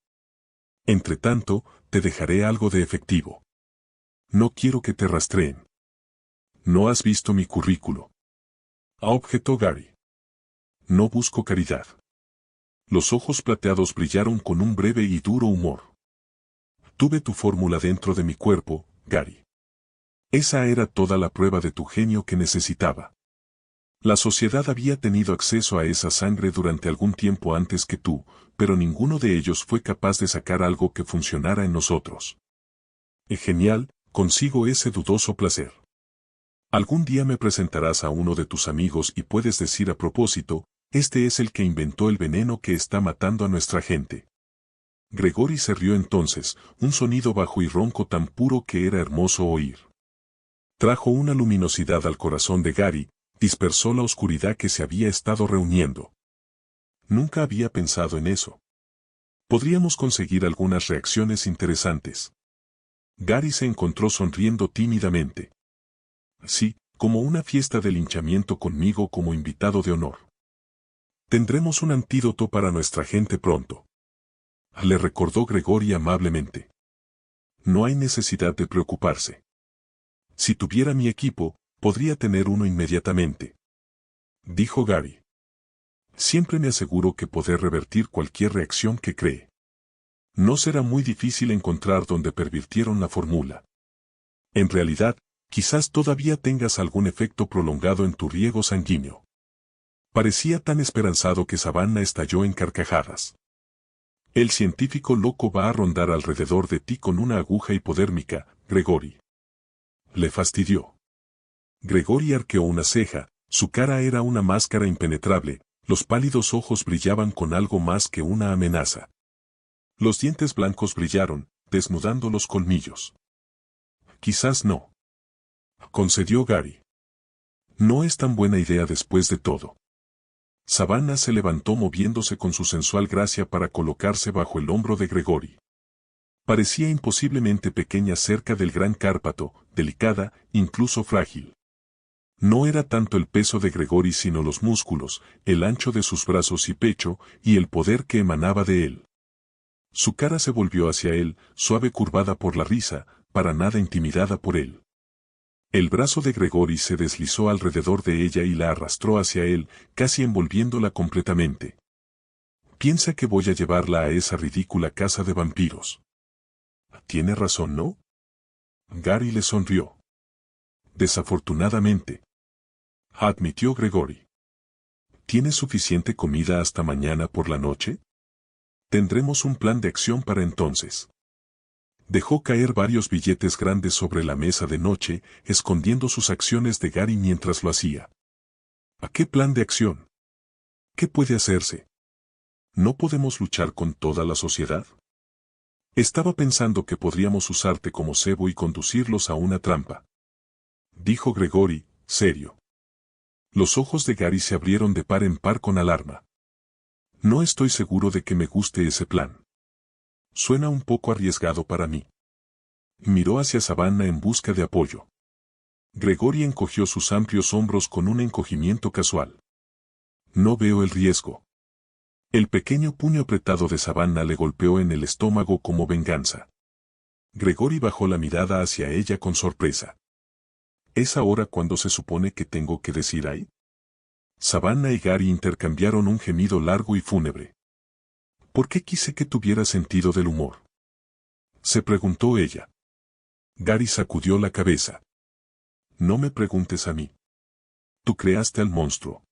Entretanto, te dejaré algo de efectivo. No quiero que te rastreen. No has visto mi currículo. Objetó Gary. No busco caridad. Los ojos plateados brillaron con un breve y duro humor. Tuve tu fórmula dentro de mi cuerpo, Gary. Esa era toda la prueba de tu genio que necesitaba. La sociedad había tenido acceso a esa sangre durante algún tiempo antes que tú, pero ninguno de ellos fue capaz de sacar algo que funcionara en nosotros. Genial, consigo ese dudoso placer. Algún día me presentarás a uno de tus amigos y puedes decir a propósito, este es el que inventó el veneno que está matando a nuestra gente. Gregory se rió entonces, un sonido bajo y ronco tan puro que era hermoso oír. Trajo una luminosidad al corazón de Gary, dispersó la oscuridad que se había estado reuniendo. Nunca había pensado en eso. Podríamos conseguir algunas reacciones interesantes. Gary se encontró sonriendo tímidamente. Sí, como una fiesta de linchamiento conmigo como invitado de honor. Tendremos un antídoto para nuestra gente pronto. Le recordó Gregory amablemente. No hay necesidad de preocuparse. Si tuviera mi equipo, podría tener uno inmediatamente. Dijo Gary. Siempre me aseguro que poder revertir cualquier reacción que cree. No será muy difícil encontrar donde pervirtieron la fórmula. En realidad, quizás todavía tengas algún efecto prolongado en tu riego sanguíneo. Parecía tan esperanzado que Savannah estalló en carcajadas. El científico loco va a rondar alrededor de ti con una aguja hipodérmica, Gregory. Le fastidió. Gregory arqueó una ceja, su cara era una máscara impenetrable, los pálidos ojos brillaban con algo más que una amenaza. Los dientes blancos brillaron, desnudando los colmillos. Quizás no. Concedió Gary. No es tan buena idea después de todo. Savannah se levantó moviéndose con su sensual gracia para colocarse bajo el hombro de Gregory. Parecía imposiblemente pequeña cerca del gran Cárpato, delicada, incluso frágil. No era tanto el peso de Gregory sino los músculos, el ancho de sus brazos y pecho, y el poder que emanaba de él. Su cara se volvió hacia él, suave curvada por la risa, para nada intimidada por él. El brazo de Gregory se deslizó alrededor de ella y la arrastró hacia él, casi envolviéndola completamente. Piensa que voy a llevarla a esa ridícula casa de vampiros. Tiene razón, ¿no? Gary le sonrió. Desafortunadamente. Admitió Gregory. ¿Tienes suficiente comida hasta mañana por la noche? Tendremos un plan de acción para entonces. Dejó caer varios billetes grandes sobre la mesa de noche, escondiendo sus acciones de Gary mientras lo hacía. ¿A qué plan de acción? ¿Qué puede hacerse? ¿No podemos luchar con toda la sociedad? Estaba pensando que podríamos usarte como cebo y conducirlos a una trampa. Dijo Gregory, serio. Los ojos de Gary se abrieron de par en par con alarma. No estoy seguro de que me guste ese plan. Suena un poco arriesgado para mí. Miró hacia Savannah en busca de apoyo. Gregory encogió sus amplios hombros con un encogimiento casual. No veo el riesgo. El pequeño puño apretado de Savannah le golpeó en el estómago como venganza. Gregory bajó la mirada hacia ella con sorpresa. ¿Es ahora cuando se supone que tengo que decir ay? Savannah y Gary intercambiaron un gemido largo y fúnebre. ¿Por qué quise que tuviera sentido del humor? Se preguntó ella. Gary sacudió la cabeza. No me preguntes a mí. Tú creaste al monstruo.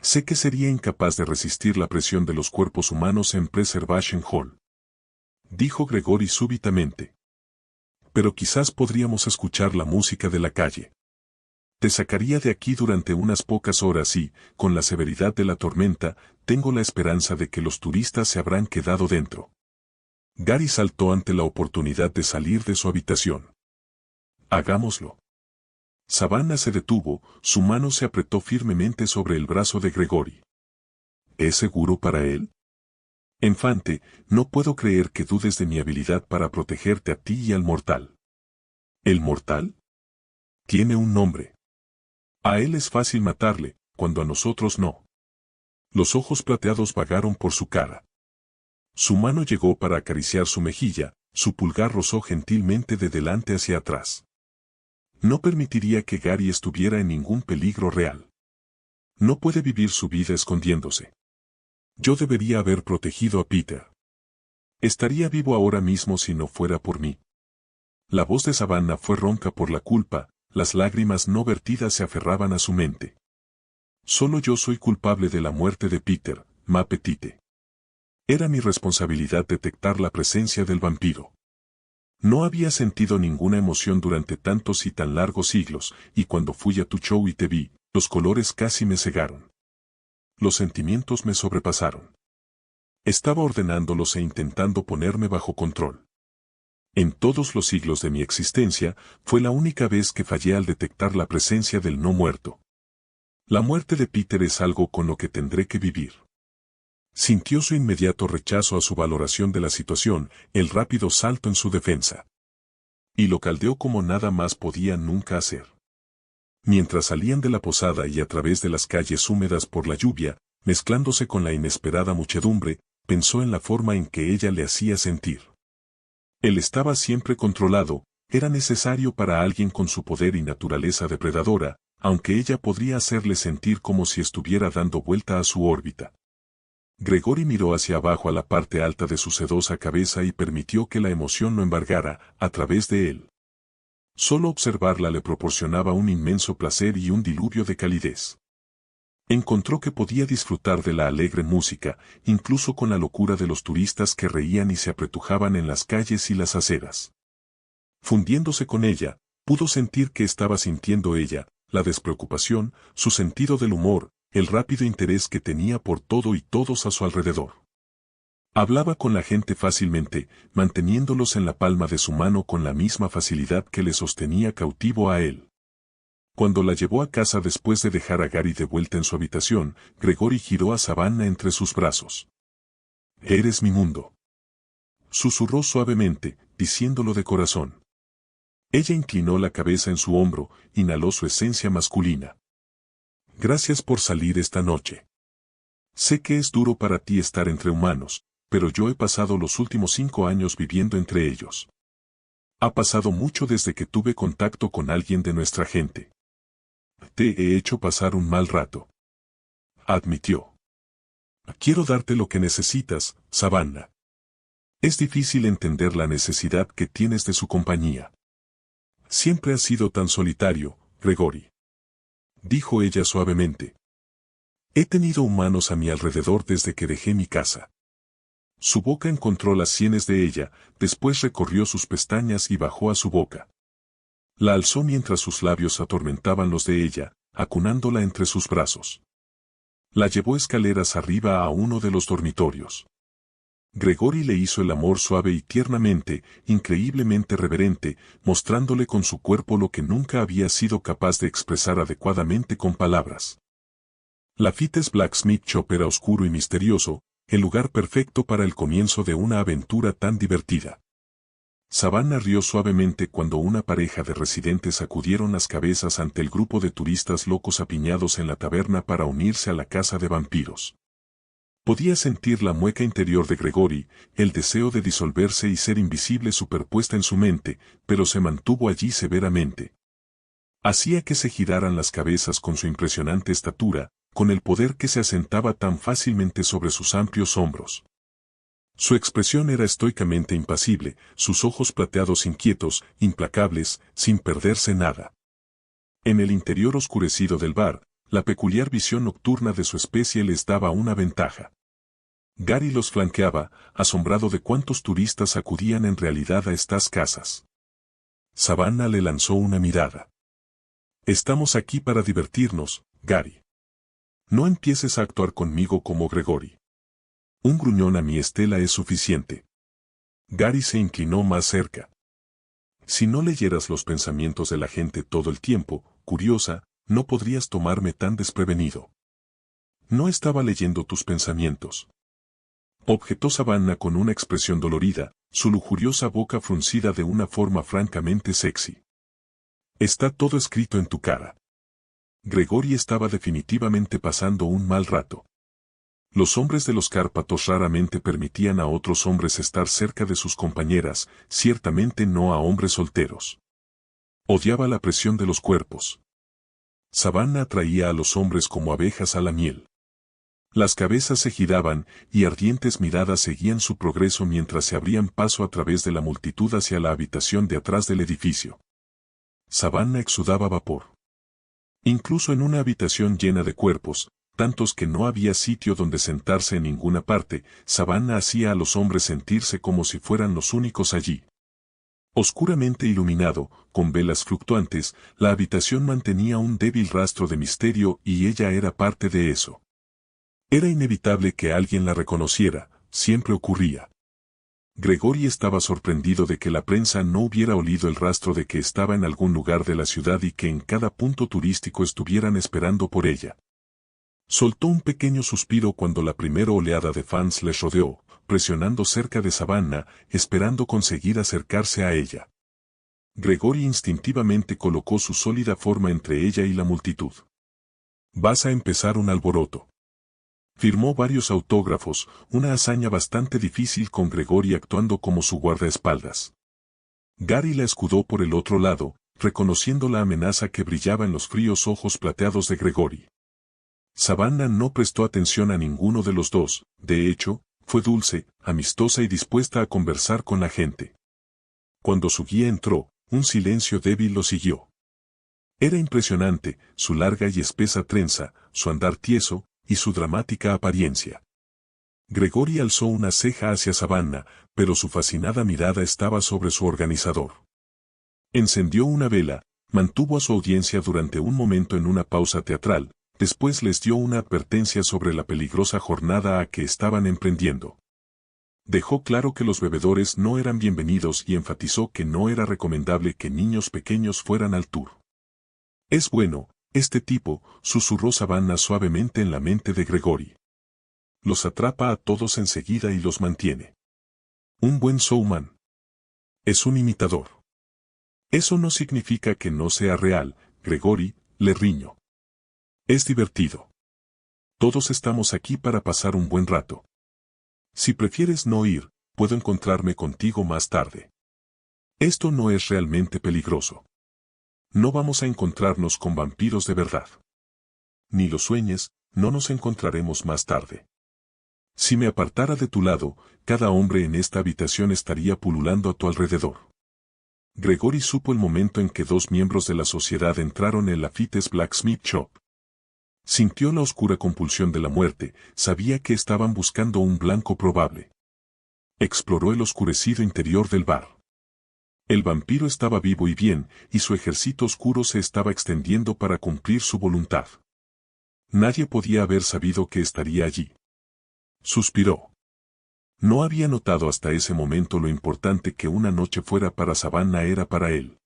Sé que sería incapaz de resistir la presión de los cuerpos humanos en Preservation Hall. Dijo Gregory súbitamente. Pero quizás podríamos escuchar la música de la calle. Te sacaría de aquí durante unas pocas horas y, con la severidad de la tormenta, tengo la esperanza de que los turistas se habrán quedado dentro. Gary saltó ante la oportunidad de salir de su habitación. Hagámoslo. Savannah se detuvo, su mano se apretó firmemente sobre el brazo de Gregory. ¿Es seguro para él? Infante, no puedo creer que dudes de mi habilidad para protegerte a ti y al mortal. ¿El mortal? Tiene un nombre. A él es fácil matarle, cuando a nosotros no. Los ojos plateados vagaron por su cara. Su mano llegó para acariciar su mejilla, su pulgar rozó gentilmente de delante hacia atrás. No permitiría que Gary estuviera en ningún peligro real. No puede vivir su vida escondiéndose. Yo debería haber protegido a Peter. Estaría vivo ahora mismo si no fuera por mí. La voz de Savannah fue ronca por la culpa, las lágrimas no vertidas se aferraban a su mente. Solo yo soy culpable de la muerte de Peter, ma petite. Era mi responsabilidad detectar la presencia del vampiro. No había sentido ninguna emoción durante tantos y tan largos siglos, y cuando fui a tu show y te vi, los colores casi me cegaron. Los sentimientos me sobrepasaron. Estaba ordenándolos e intentando ponerme bajo control. En todos los siglos de mi existencia, fue la única vez que fallé al detectar la presencia del no muerto. La muerte de Peter es algo con lo que tendré que vivir. Sintió su inmediato rechazo a su valoración de la situación, el rápido salto en su defensa. Y lo caldeó como nada más podía nunca hacer. Mientras salían de la posada y a través de las calles húmedas por la lluvia, mezclándose con la inesperada muchedumbre, pensó en la forma en que ella le hacía sentir. Él estaba siempre controlado, era necesario para alguien con su poder y naturaleza depredadora, aunque ella podría hacerle sentir como si estuviera dando vuelta a su órbita. Gregory miró hacia abajo a la parte alta de su sedosa cabeza y permitió que la emoción lo embargara, a través de él. Solo observarla le proporcionaba un inmenso placer y un diluvio de calidez. Encontró que podía disfrutar de la alegre música, incluso con la locura de los turistas que reían y se apretujaban en las calles y las aceras. Fundiéndose con ella, pudo sentir que estaba sintiendo ella, la despreocupación, su sentido del humor, el rápido interés que tenía por todo y todos a su alrededor. Hablaba con la gente fácilmente, manteniéndolos en la palma de su mano con la misma facilidad que le sostenía cautivo a él. Cuando la llevó a casa después de dejar a Gary de vuelta en su habitación, Gregory giró a Savannah entre sus brazos. «Eres mi mundo», susurró suavemente, diciéndolo de corazón. Ella inclinó la cabeza en su hombro, inhaló su esencia masculina. «Gracias por salir esta noche. Sé que es duro para ti estar entre humanos, pero yo he pasado los últimos 5 años viviendo entre ellos. Ha pasado mucho desde que tuve contacto con alguien de nuestra gente. Te he hecho pasar un mal rato», admitió. «Quiero darte lo que necesitas, Savannah. Es difícil entender la necesidad que tienes de su compañía. Siempre has sido tan solitario, Gregory», dijo ella suavemente. «He tenido humanos a mi alrededor desde que dejé mi casa». Su boca encontró las sienes de ella, después recorrió sus pestañas y bajó a su boca. La alzó mientras sus labios atormentaban los de ella, acunándola entre sus brazos. La llevó escaleras arriba a uno de los dormitorios. Gregory le hizo el amor suave y tiernamente, increíblemente reverente, mostrándole con su cuerpo lo que nunca había sido capaz de expresar adecuadamente con palabras. Lafitte's Blacksmith Shop era oscuro y misterioso, el lugar perfecto para el comienzo de una aventura tan divertida. Savannah rió suavemente cuando una pareja de residentes sacudieron las cabezas ante el grupo de turistas locos apiñados en la taberna para unirse a la caza de vampiros. Podía sentir la mueca interior de Gregory, el deseo de disolverse y ser invisible superpuesta en su mente, pero se mantuvo allí severamente. Hacía que se giraran las cabezas con su impresionante estatura, con el poder que se asentaba tan fácilmente sobre sus amplios hombros. Su expresión era estoicamente impasible, sus ojos plateados inquietos, implacables, sin perderse nada. En el interior oscurecido del bar, la peculiar visión nocturna de su especie les daba una ventaja. Gary los flanqueaba, asombrado de cuántos turistas acudían en realidad a estas casas. Savannah le lanzó una mirada. «Estamos aquí para divertirnos, Gary. No empieces a actuar conmigo como Gregory. Un gruñón a mi Estela es suficiente». Gary se inclinó más cerca. Si no leyeras los pensamientos de la gente todo el tiempo, curiosa, no podrías tomarme tan desprevenido. No estaba leyendo tus pensamientos. Objetó Savannah con una expresión dolorida, su lujuriosa boca fruncida de una forma francamente sexy. Está todo escrito en tu cara. Gregory estaba definitivamente pasando un mal rato. Los hombres de los Cárpatos raramente permitían a otros hombres estar cerca de sus compañeras, ciertamente no a hombres solteros. Odiaba la presión de los cuerpos. Savannah atraía a los hombres como abejas a la miel. Las cabezas se giraban y ardientes miradas seguían su progreso mientras se abrían paso a través de la multitud hacia la habitación de atrás del edificio. Savannah exudaba vapor. Incluso en una habitación llena de cuerpos, tantos que no había sitio donde sentarse en ninguna parte, Savannah hacía a los hombres sentirse como si fueran los únicos allí. Oscuramente iluminado, con velas fluctuantes, la habitación mantenía un débil rastro de misterio y ella era parte de eso. Era inevitable que alguien la reconociera, siempre ocurría. Gregory estaba sorprendido de que la prensa no hubiera olido el rastro de que estaba en algún lugar de la ciudad y que en cada punto turístico estuvieran esperando por ella. Soltó un pequeño suspiro cuando la primera oleada de fans les rodeó, presionando cerca de Savannah, esperando conseguir acercarse a ella. Gregory instintivamente colocó su sólida forma entre ella y la multitud. «Vas a empezar un alboroto». Firmó varios autógrafos, una hazaña bastante difícil con Gregory actuando como su guardaespaldas. Gary la escudó por el otro lado, reconociendo la amenaza que brillaba en los fríos ojos plateados de Gregory. Savannah no prestó atención a ninguno de los dos, de hecho, fue dulce, amistosa y dispuesta a conversar con la gente. Cuando su guía entró, un silencio débil lo siguió. Era impresionante, su larga y espesa trenza, su andar tieso, y su dramática apariencia. Gregory alzó una ceja hacia Savannah, pero su fascinada mirada estaba sobre su organizador. Encendió una vela, mantuvo a su audiencia durante un momento en una pausa teatral, después les dio una advertencia sobre la peligrosa jornada a que estaban emprendiendo. Dejó claro que los bebedores no eran bienvenidos y enfatizó que no era recomendable que niños pequeños fueran al tour. «Es bueno, este tipo», susurró Savannah suavemente en la mente de Gregory. «Los atrapa a todos enseguida y los mantiene. Un buen showman. Es un imitador». «Eso no significa que no sea real, Gregory», le riñó. «Es divertido. Todos estamos aquí para pasar un buen rato. Si prefieres no ir, puedo encontrarme contigo más tarde. Esto no es realmente peligroso. No vamos a encontrarnos con vampiros de verdad. Ni lo sueñes, no nos encontraremos más tarde. Si me apartara de tu lado, cada hombre en esta habitación estaría pululando a tu alrededor». Gregory supo el momento en que dos miembros de la sociedad entraron en la Fitz Blacksmith Shop. Sintió la oscura compulsión de la muerte, sabía que estaban buscando un blanco probable. Exploró el oscurecido interior del bar. El vampiro estaba vivo y bien, y su ejército oscuro se estaba extendiendo para cumplir su voluntad. Nadie podía haber sabido que estaría allí. Suspiró. No había notado hasta ese momento lo importante que una noche fuera para Savannah era para él.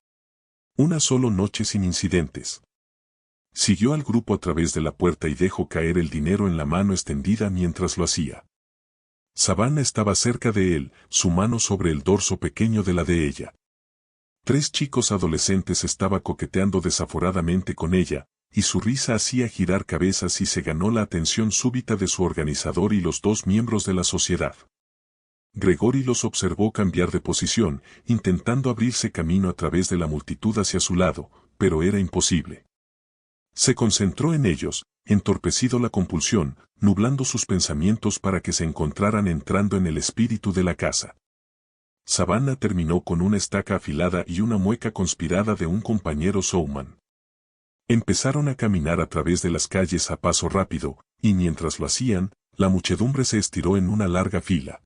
Una solo noche sin incidentes. Siguió al grupo a través de la puerta y dejó caer el dinero en la mano extendida mientras lo hacía. Savannah estaba cerca de él, su mano sobre el dorso pequeño de la de ella. 3 chicos adolescentes estaban coqueteando desaforadamente con ella, y su risa hacía girar cabezas y se ganó la atención súbita de su organizador y los 2 miembros de la sociedad. Gregory los observó cambiar de posición, intentando abrirse camino a través de la multitud hacia su lado, pero era imposible. Se concentró en ellos, entorpecido la compulsión, nublando sus pensamientos para que se encontraran entrando en el espíritu de la casa. Savannah terminó con una estaca afilada y una mueca conspirada de un compañero showman. Empezaron a caminar a través de las calles a paso rápido, y mientras lo hacían, la muchedumbre se estiró en una larga fila.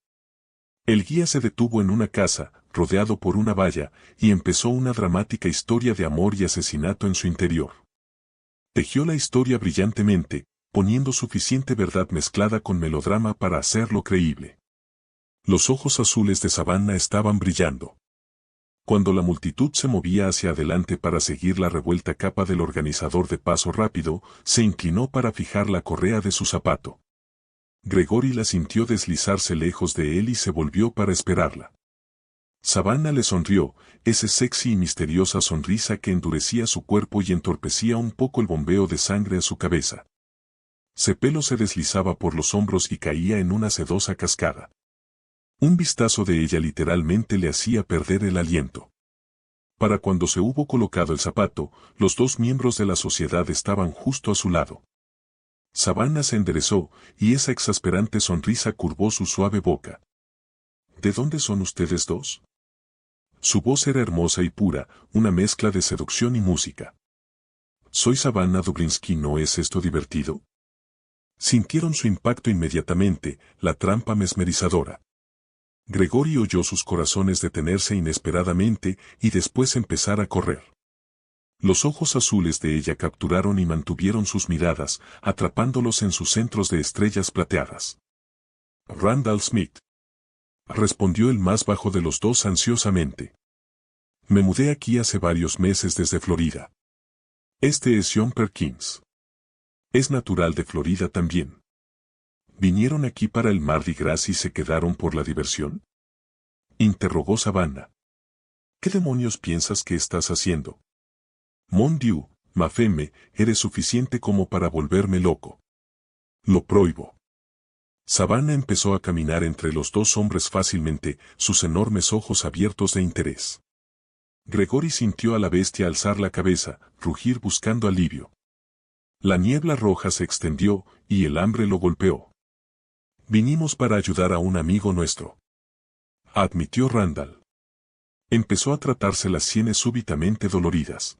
El guía se detuvo en una casa, rodeado por una valla, y empezó una dramática historia de amor y asesinato en su interior. Tejió la historia brillantemente, poniendo suficiente verdad mezclada con melodrama para hacerlo creíble. Los ojos azules de Savannah estaban brillando. Cuando la multitud se movía hacia adelante para seguir la revuelta capa del organizador de paso rápido, se inclinó para fijar la correa de su zapato. Gregory la sintió deslizarse lejos de él y se volvió para esperarla. Savannah le sonrió, esa sexy y misteriosa sonrisa que endurecía su cuerpo y entorpecía un poco el bombeo de sangre a su cabeza. Su pelo se deslizaba por los hombros y caía en una sedosa cascada. Un vistazo de ella literalmente le hacía perder el aliento. Para cuando se hubo colocado el zapato, los dos miembros de la sociedad estaban justo a su lado. Savannah se enderezó, y esa exasperante sonrisa curvó su suave boca. ¿De dónde son ustedes dos? Su voz era hermosa y pura, una mezcla de seducción y música. Soy Savannah Dubrinsky, ¿no es esto divertido? Sintieron su impacto inmediatamente, la trampa mesmerizadora. Gregory oyó sus corazones detenerse inesperadamente y después empezar a correr. Los ojos azules de ella capturaron y mantuvieron sus miradas, atrapándolos en sus centros de estrellas plateadas. Randall Smith, respondió el más bajo de los dos ansiosamente. Me mudé aquí hace varios meses desde Florida. Este es John Perkins. Es natural de Florida también. ¿Vinieron aquí para el Mardi Gras y se quedaron por la diversión? Interrogó Savannah. ¿Qué demonios piensas que estás haciendo? Mon Dieu, ma femme, eres suficiente como para volverme loco. Lo prohíbo. Savannah empezó a caminar entre los dos hombres fácilmente, sus enormes ojos abiertos de interés. Gregory sintió a la bestia alzar la cabeza, rugir buscando alivio. La niebla roja se extendió, y el hambre lo golpeó. Vinimos para ayudar a un amigo nuestro, admitió Randall. Empezó a tratarse las sienes súbitamente doloridas.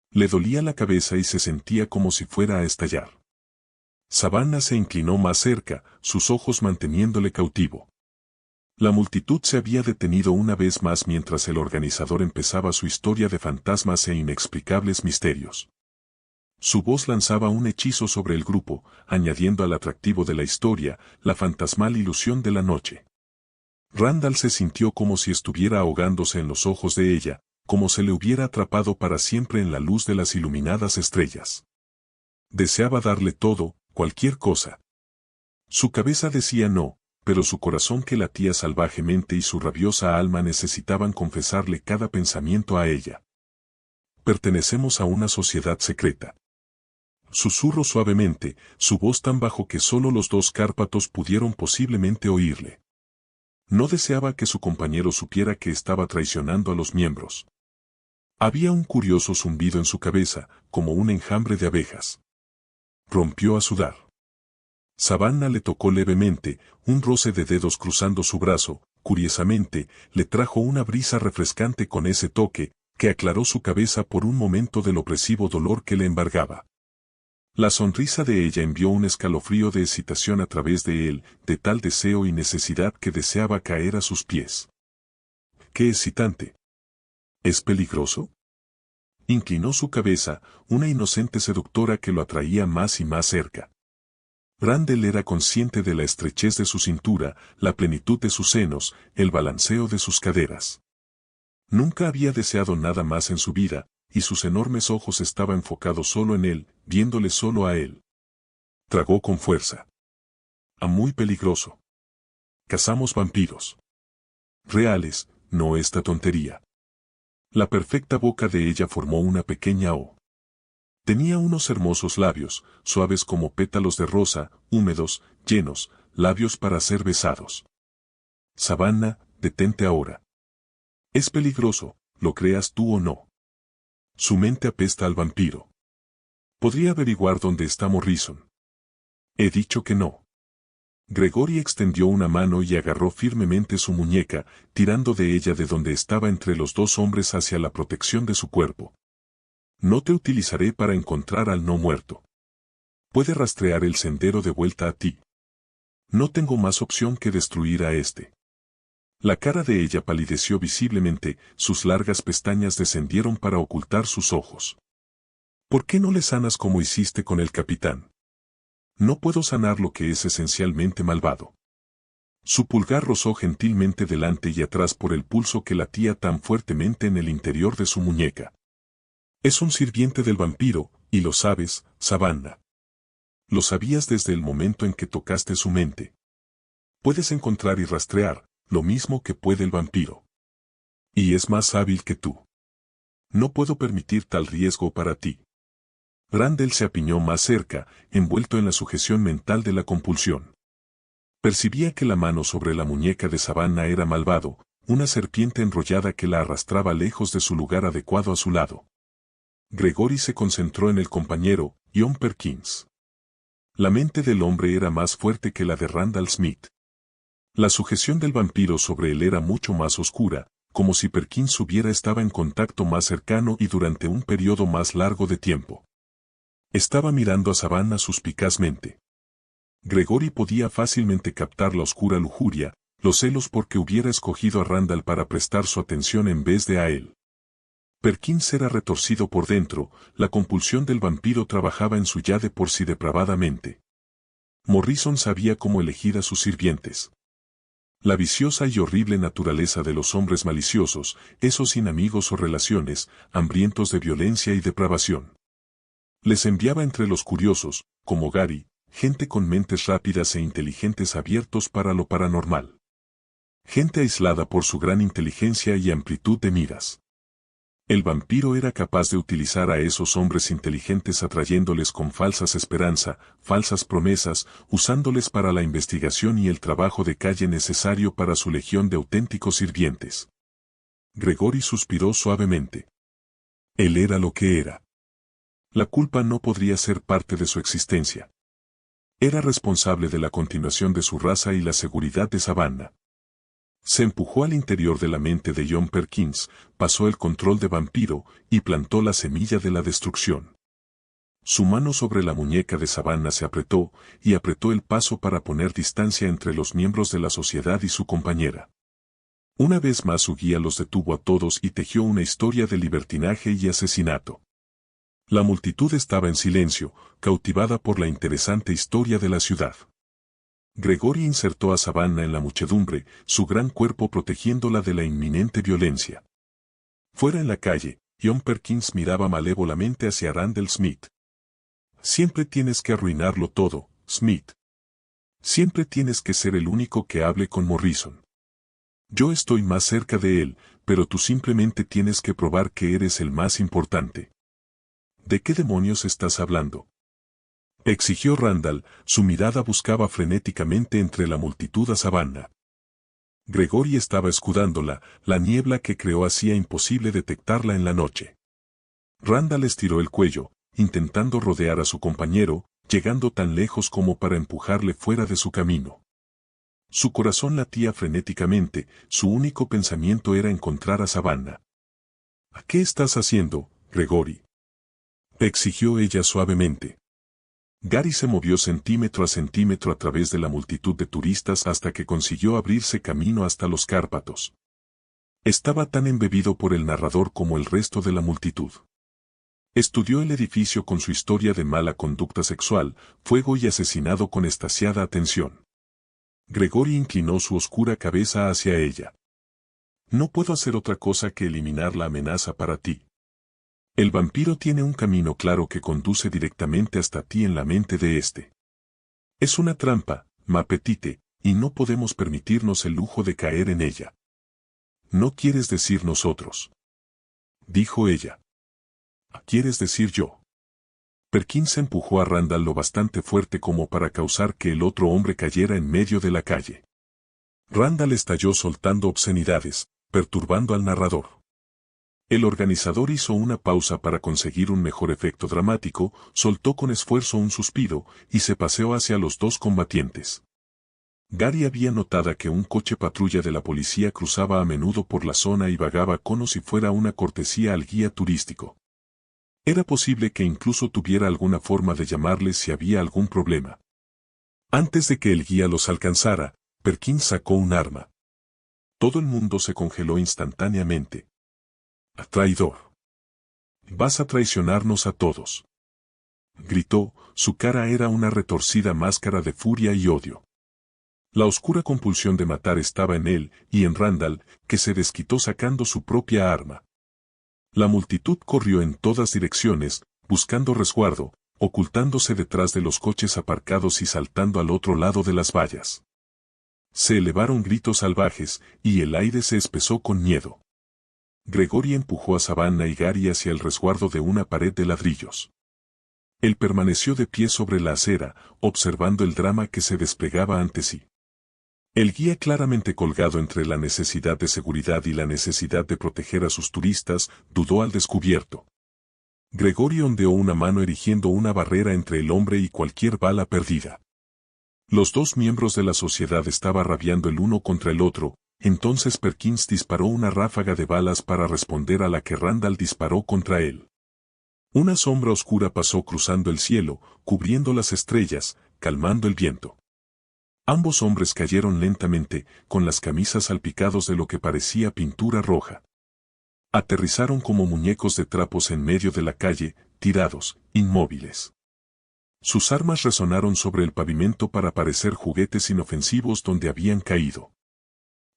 Le dolía la cabeza y se sentía como si fuera a estallar. Savannah se inclinó más cerca, sus ojos manteniéndole cautivo. La multitud se había detenido una vez más mientras el organizador empezaba su historia de fantasmas e inexplicables misterios. Su voz lanzaba un hechizo sobre el grupo, añadiendo al atractivo de la historia, la fantasmal ilusión de la noche. Randall se sintió como si estuviera ahogándose en los ojos de ella, como se le hubiera atrapado para siempre en la luz de las iluminadas estrellas. Deseaba darle todo, cualquier cosa. Su cabeza decía no, pero su corazón que latía salvajemente y su rabiosa alma necesitaban confesarle cada pensamiento a ella. Pertenecemos a una sociedad secreta. Susurró suavemente, su voz tan bajo que solo los dos Cárpatos pudieron posiblemente oírle. No deseaba que su compañero supiera que estaba traicionando a los miembros. Había un curioso zumbido en su cabeza, como un enjambre de abejas. Rompió a sudar. Savannah le tocó levemente, un roce de dedos cruzando su brazo, curiosamente, le trajo una brisa refrescante con ese toque, que aclaró su cabeza por un momento del opresivo dolor que le embargaba. La sonrisa de ella envió un escalofrío de excitación a través de él, de tal deseo y necesidad que deseaba caer a sus pies. ¡Qué excitante! ¿Es peligroso? Inclinó su cabeza, una inocente seductora que lo atraía más y más cerca. Randall era consciente de la estrechez de su cintura, la plenitud de sus senos, el balanceo de sus caderas. Nunca había deseado nada más en su vida, y sus enormes ojos estaban enfocados solo en él, viéndole solo a él. Tragó con fuerza. Muy peligroso. Cazamos vampiros. Reales, no esta tontería. La perfecta boca de ella formó una pequeña O. Tenía unos hermosos labios, suaves como pétalos de rosa, húmedos, llenos, labios para ser besados. Savannah, detente ahora. Es peligroso, lo creas tú o no. Su mente apesta al vampiro. Podría averiguar dónde está Morrison. He dicho que no. Gregory extendió una mano y agarró firmemente su muñeca, tirando de ella de donde estaba entre los dos hombres hacia la protección de su cuerpo. No te utilizaré para encontrar al no muerto. Puede rastrear el sendero de vuelta a ti. No tengo más opción que destruir a este. La cara de ella palideció visiblemente, sus largas pestañas descendieron para ocultar sus ojos. ¿Por qué no le sanas como hiciste con el capitán? No puedo sanar lo que es esencialmente malvado. Su pulgar rozó gentilmente delante y atrás por el pulso que latía tan fuertemente en el interior de su muñeca. Es un sirviente del vampiro, y lo sabes, Savannah. Lo sabías desde el momento en que tocaste su mente. Puedes encontrar y rastrear, lo mismo que puede el vampiro. Y es más hábil que tú. No puedo permitir tal riesgo para ti. Randall se apiñó más cerca, envuelto en la sujeción mental de la compulsión. Percibía que la mano sobre la muñeca de Savannah era malvado, una serpiente enrollada que la arrastraba lejos de su lugar adecuado a su lado. Gregory se concentró en el compañero, John Perkins. La mente del hombre era más fuerte que la de Randall Smith. La sujeción del vampiro sobre él era mucho más oscura, como si Perkins hubiera estado en contacto más cercano y durante un periodo más largo de tiempo. Estaba mirando a Savannah suspicazmente. Gregory podía fácilmente captar la oscura lujuria, los celos porque hubiera escogido a Randall para prestar su atención en vez de a él. Perkins era retorcido por dentro, la compulsión del vampiro trabajaba en su ya de por sí depravada mente. Morrison sabía cómo elegir a sus sirvientes. La viciosa y horrible naturaleza de los hombres maliciosos, esos sin amigos o relaciones, hambrientos de violencia y depravación. Les enviaba entre los curiosos, como Gary, gente con mentes rápidas e inteligentes abiertos para lo paranormal. Gente aislada por su gran inteligencia y amplitud de miras. El vampiro era capaz de utilizar a esos hombres inteligentes atrayéndoles con falsas esperanzas, falsas promesas, usándoles para la investigación y el trabajo de calle necesario para su legión de auténticos sirvientes. Gregory suspiró suavemente. Él era lo que era. La culpa no podría ser parte de su existencia. Era responsable de la continuación de su raza y la seguridad de Savannah. Se empujó al interior de la mente de John Perkins, pasó el control de vampiro y plantó la semilla de la destrucción. Su mano sobre la muñeca de Savannah se apretó, y apretó el paso para poner distancia entre los miembros de la sociedad y su compañera. Una vez más su guía los detuvo a todos y tejió una historia de libertinaje y asesinato. La multitud estaba en silencio, cautivada por la interesante historia de la ciudad. Gregory insertó a Savannah en la muchedumbre, su gran cuerpo protegiéndola de la inminente violencia. Fuera en la calle, John Perkins miraba malévolamente hacia Randall Smith. Siempre tienes que arruinarlo todo, Smith. Siempre tienes que ser el único que hable con Morrison. Yo estoy más cerca de él, pero tú simplemente tienes que probar que eres el más importante. ¿De qué demonios estás hablando?, exigió Randall, su mirada buscaba frenéticamente entre la multitud a Savannah. Gregory estaba escudándola, la niebla que creó hacía imposible detectarla en la noche. Randall estiró el cuello, intentando rodear a su compañero, llegando tan lejos como para empujarle fuera de su camino. Su corazón latía frenéticamente, su único pensamiento era encontrar a Savannah. ¿Qué estás haciendo, Gregory?, exigió ella suavemente. Gary se movió centímetro a través de la multitud de turistas hasta que consiguió abrirse camino hasta los Cárpatos. Estaba tan embebido por el narrador como el resto de la multitud. Estudió el edificio con su historia de mala conducta sexual, fuego y asesinado con extasiada atención. Gregory inclinó su oscura cabeza hacia ella. No puedo hacer otra cosa que eliminar la amenaza para ti. El vampiro tiene un camino claro que conduce directamente hasta ti en la mente de este. Es una trampa, ma petite, y no podemos permitirnos el lujo de caer en ella. ¿No quieres decir nosotros?, dijo ella. ¿Quieres decir yo? Perkins empujó a Randall lo bastante fuerte como para causar que el otro hombre cayera en medio de la calle. Randall estalló soltando obscenidades, perturbando al narrador. El organizador hizo una pausa para conseguir un mejor efecto dramático, soltó con esfuerzo un suspiro, y se paseó hacia los dos combatientes. Gary había notado que un coche patrulla de la policía cruzaba a menudo por la zona y vagaba como si fuera una cortesía al guía turístico. Era posible que incluso tuviera alguna forma de llamarles si había algún problema. Antes de que el guía los alcanzara, Perkins sacó un arma. Todo el mundo se congeló instantáneamente. «Traidor. Vas a traicionarnos a todos», gritó, su cara era una retorcida máscara de furia y odio. La oscura compulsión de matar estaba en él y en Randall, que se desquitó sacando su propia arma. La multitud corrió en todas direcciones, buscando resguardo, ocultándose detrás de los coches aparcados y saltando al otro lado de las vallas. Se elevaron gritos salvajes, y el aire se espesó con miedo. Gregory empujó a Savannah y Gary hacia el resguardo de una pared de ladrillos. Él permaneció de pie sobre la acera, observando el drama que se desplegaba ante sí. El guía, claramente colgado entre la necesidad de seguridad y la necesidad de proteger a sus turistas, dudó al descubierto. Gregory ondeó una mano erigiendo una barrera entre el hombre y cualquier bala perdida. Los dos miembros de la sociedad estaban rabiando el uno contra el otro, entonces Perkins disparó una ráfaga de balas para responder a la que Randall disparó contra él. Una sombra oscura pasó cruzando el cielo, cubriendo las estrellas, calmando el viento. Ambos hombres cayeron lentamente, con las camisas salpicados de lo que parecía pintura roja. Aterrizaron como muñecos de trapos en medio de la calle, tirados, inmóviles. Sus armas resonaron sobre el pavimento para parecer juguetes inofensivos donde habían caído.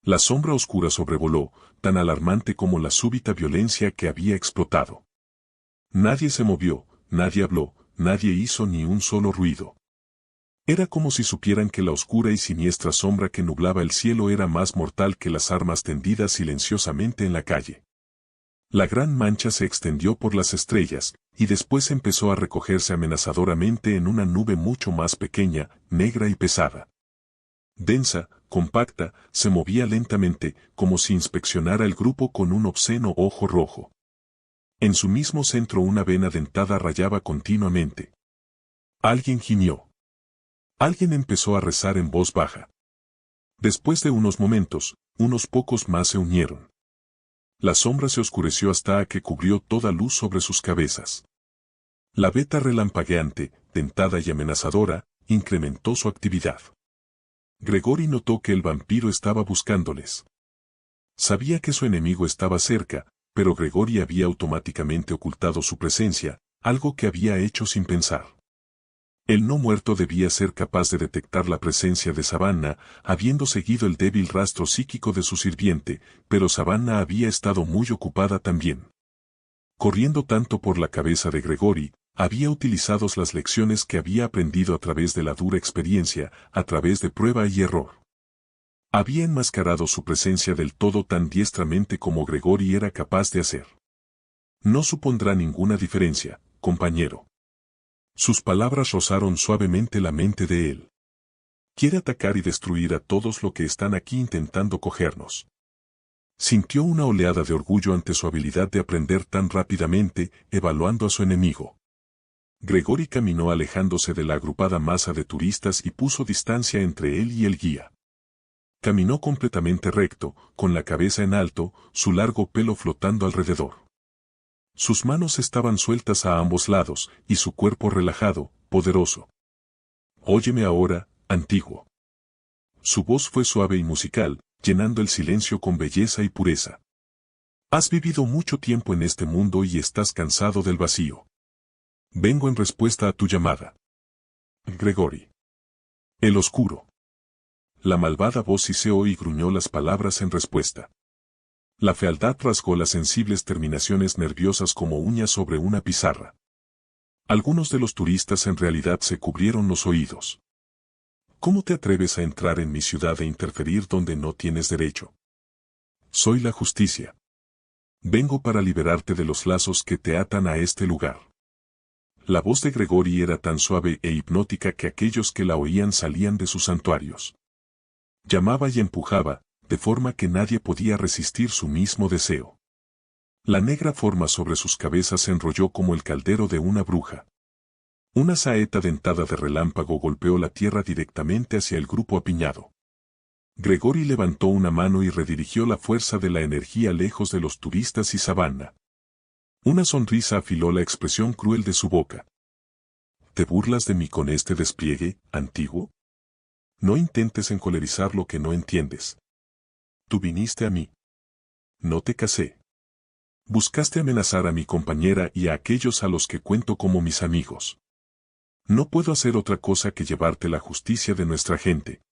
La sombra oscura sobrevoló, tan alarmante como la súbita violencia que había explotado. Nadie se movió, nadie habló, nadie hizo ni un solo ruido. Era como si supieran que la oscura y siniestra sombra que nublaba el cielo era más mortal que las armas tendidas silenciosamente en la calle. La gran mancha se extendió por las estrellas, y después empezó a recogerse amenazadoramente en una nube mucho más pequeña, negra y pesada. Densa, compacta, se movía lentamente, como si inspeccionara el grupo con un obsceno ojo rojo. En su mismo centro una vena dentada rayaba continuamente. Alguien gimió. Alguien empezó a rezar en voz baja. Después de unos momentos, unos pocos más se unieron. La sombra se oscureció hasta que cubrió toda luz sobre sus cabezas. La veta relampagueante, dentada y amenazadora, incrementó su actividad. Gregory notó que el vampiro estaba buscándoles. Sabía que su enemigo estaba cerca, pero Gregory había automáticamente ocultado su presencia, algo que había hecho sin pensar. El no muerto debía ser capaz de detectar la presencia de Savannah, habiendo seguido el débil rastro psíquico de su sirviente, pero Savannah había estado muy ocupada también. Corriendo tanto por la cabeza de Gregory, había utilizado las lecciones que había aprendido a través de la dura experiencia, a través de prueba y error. Había enmascarado su presencia del todo tan diestramente como Gregory era capaz de hacer. No supondrá ninguna diferencia, compañero. Sus palabras rozaron suavemente la mente de él. Quiere atacar y destruir a todos los que están aquí intentando cogernos. Sintió una oleada de orgullo ante su habilidad de aprender tan rápidamente, evaluando a su enemigo. Gregory caminó alejándose de la agrupada masa de turistas y puso distancia entre él y el guía. Caminó completamente recto, con la cabeza en alto, su largo pelo flotando alrededor. Sus manos estaban sueltas a ambos lados, y su cuerpo relajado, poderoso. Óyeme ahora, antiguo. Su voz fue suave y musical, llenando el silencio con belleza y pureza. Has vivido mucho tiempo en este mundo y estás cansado del vacío. Vengo en respuesta a tu llamada. Gregory. El oscuro. La malvada voz siseó y gruñó las palabras en respuesta. La fealdad rasgó las sensibles terminaciones nerviosas como uñas sobre una pizarra. Algunos de los turistas en realidad se cubrieron los oídos. ¿Cómo te atreves a entrar en mi ciudad e interferir donde no tienes derecho? Soy la justicia. Vengo para liberarte de los lazos que te atan a este lugar. La voz de Gregory era tan suave e hipnótica que aquellos que la oían salían de sus santuarios. Llamaba y empujaba, de forma que nadie podía resistir su mismo deseo. La negra forma sobre sus cabezas se enrolló como el caldero de una bruja. Una saeta dentada de relámpago golpeó la tierra directamente hacia el grupo apiñado. Gregory levantó una mano y redirigió la fuerza de la energía lejos de los turistas y Savannah. Una sonrisa afiló la expresión cruel de su boca. ¿Te burlas de mí con este despliegue, antiguo? No intentes encolerizar lo que no entiendes. Tú viniste a mí. No te casé. Buscaste amenazar a mi compañera y a aquellos a los que cuento como mis amigos. No puedo hacer otra cosa que llevarte la justicia de nuestra gente.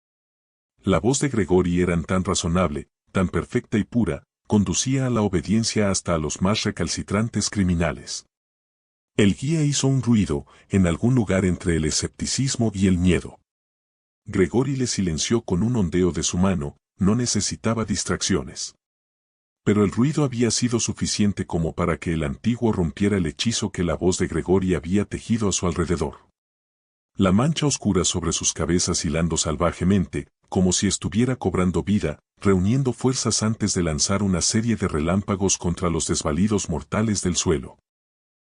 La voz de Gregory era tan razonable, tan perfecta y pura, conducía a la obediencia hasta a los más recalcitrantes criminales. El guía hizo un ruido, en algún lugar entre el escepticismo y el miedo. Gregory le silenció con un ondeo de su mano, no necesitaba distracciones. Pero el ruido había sido suficiente como para que el antiguo rompiera el hechizo que la voz de Gregory había tejido a su alrededor. La mancha oscura sobre sus cabezas hilando salvajemente, como si estuviera cobrando vida, reuniendo fuerzas antes de lanzar una serie de relámpagos contra los desvalidos mortales del suelo.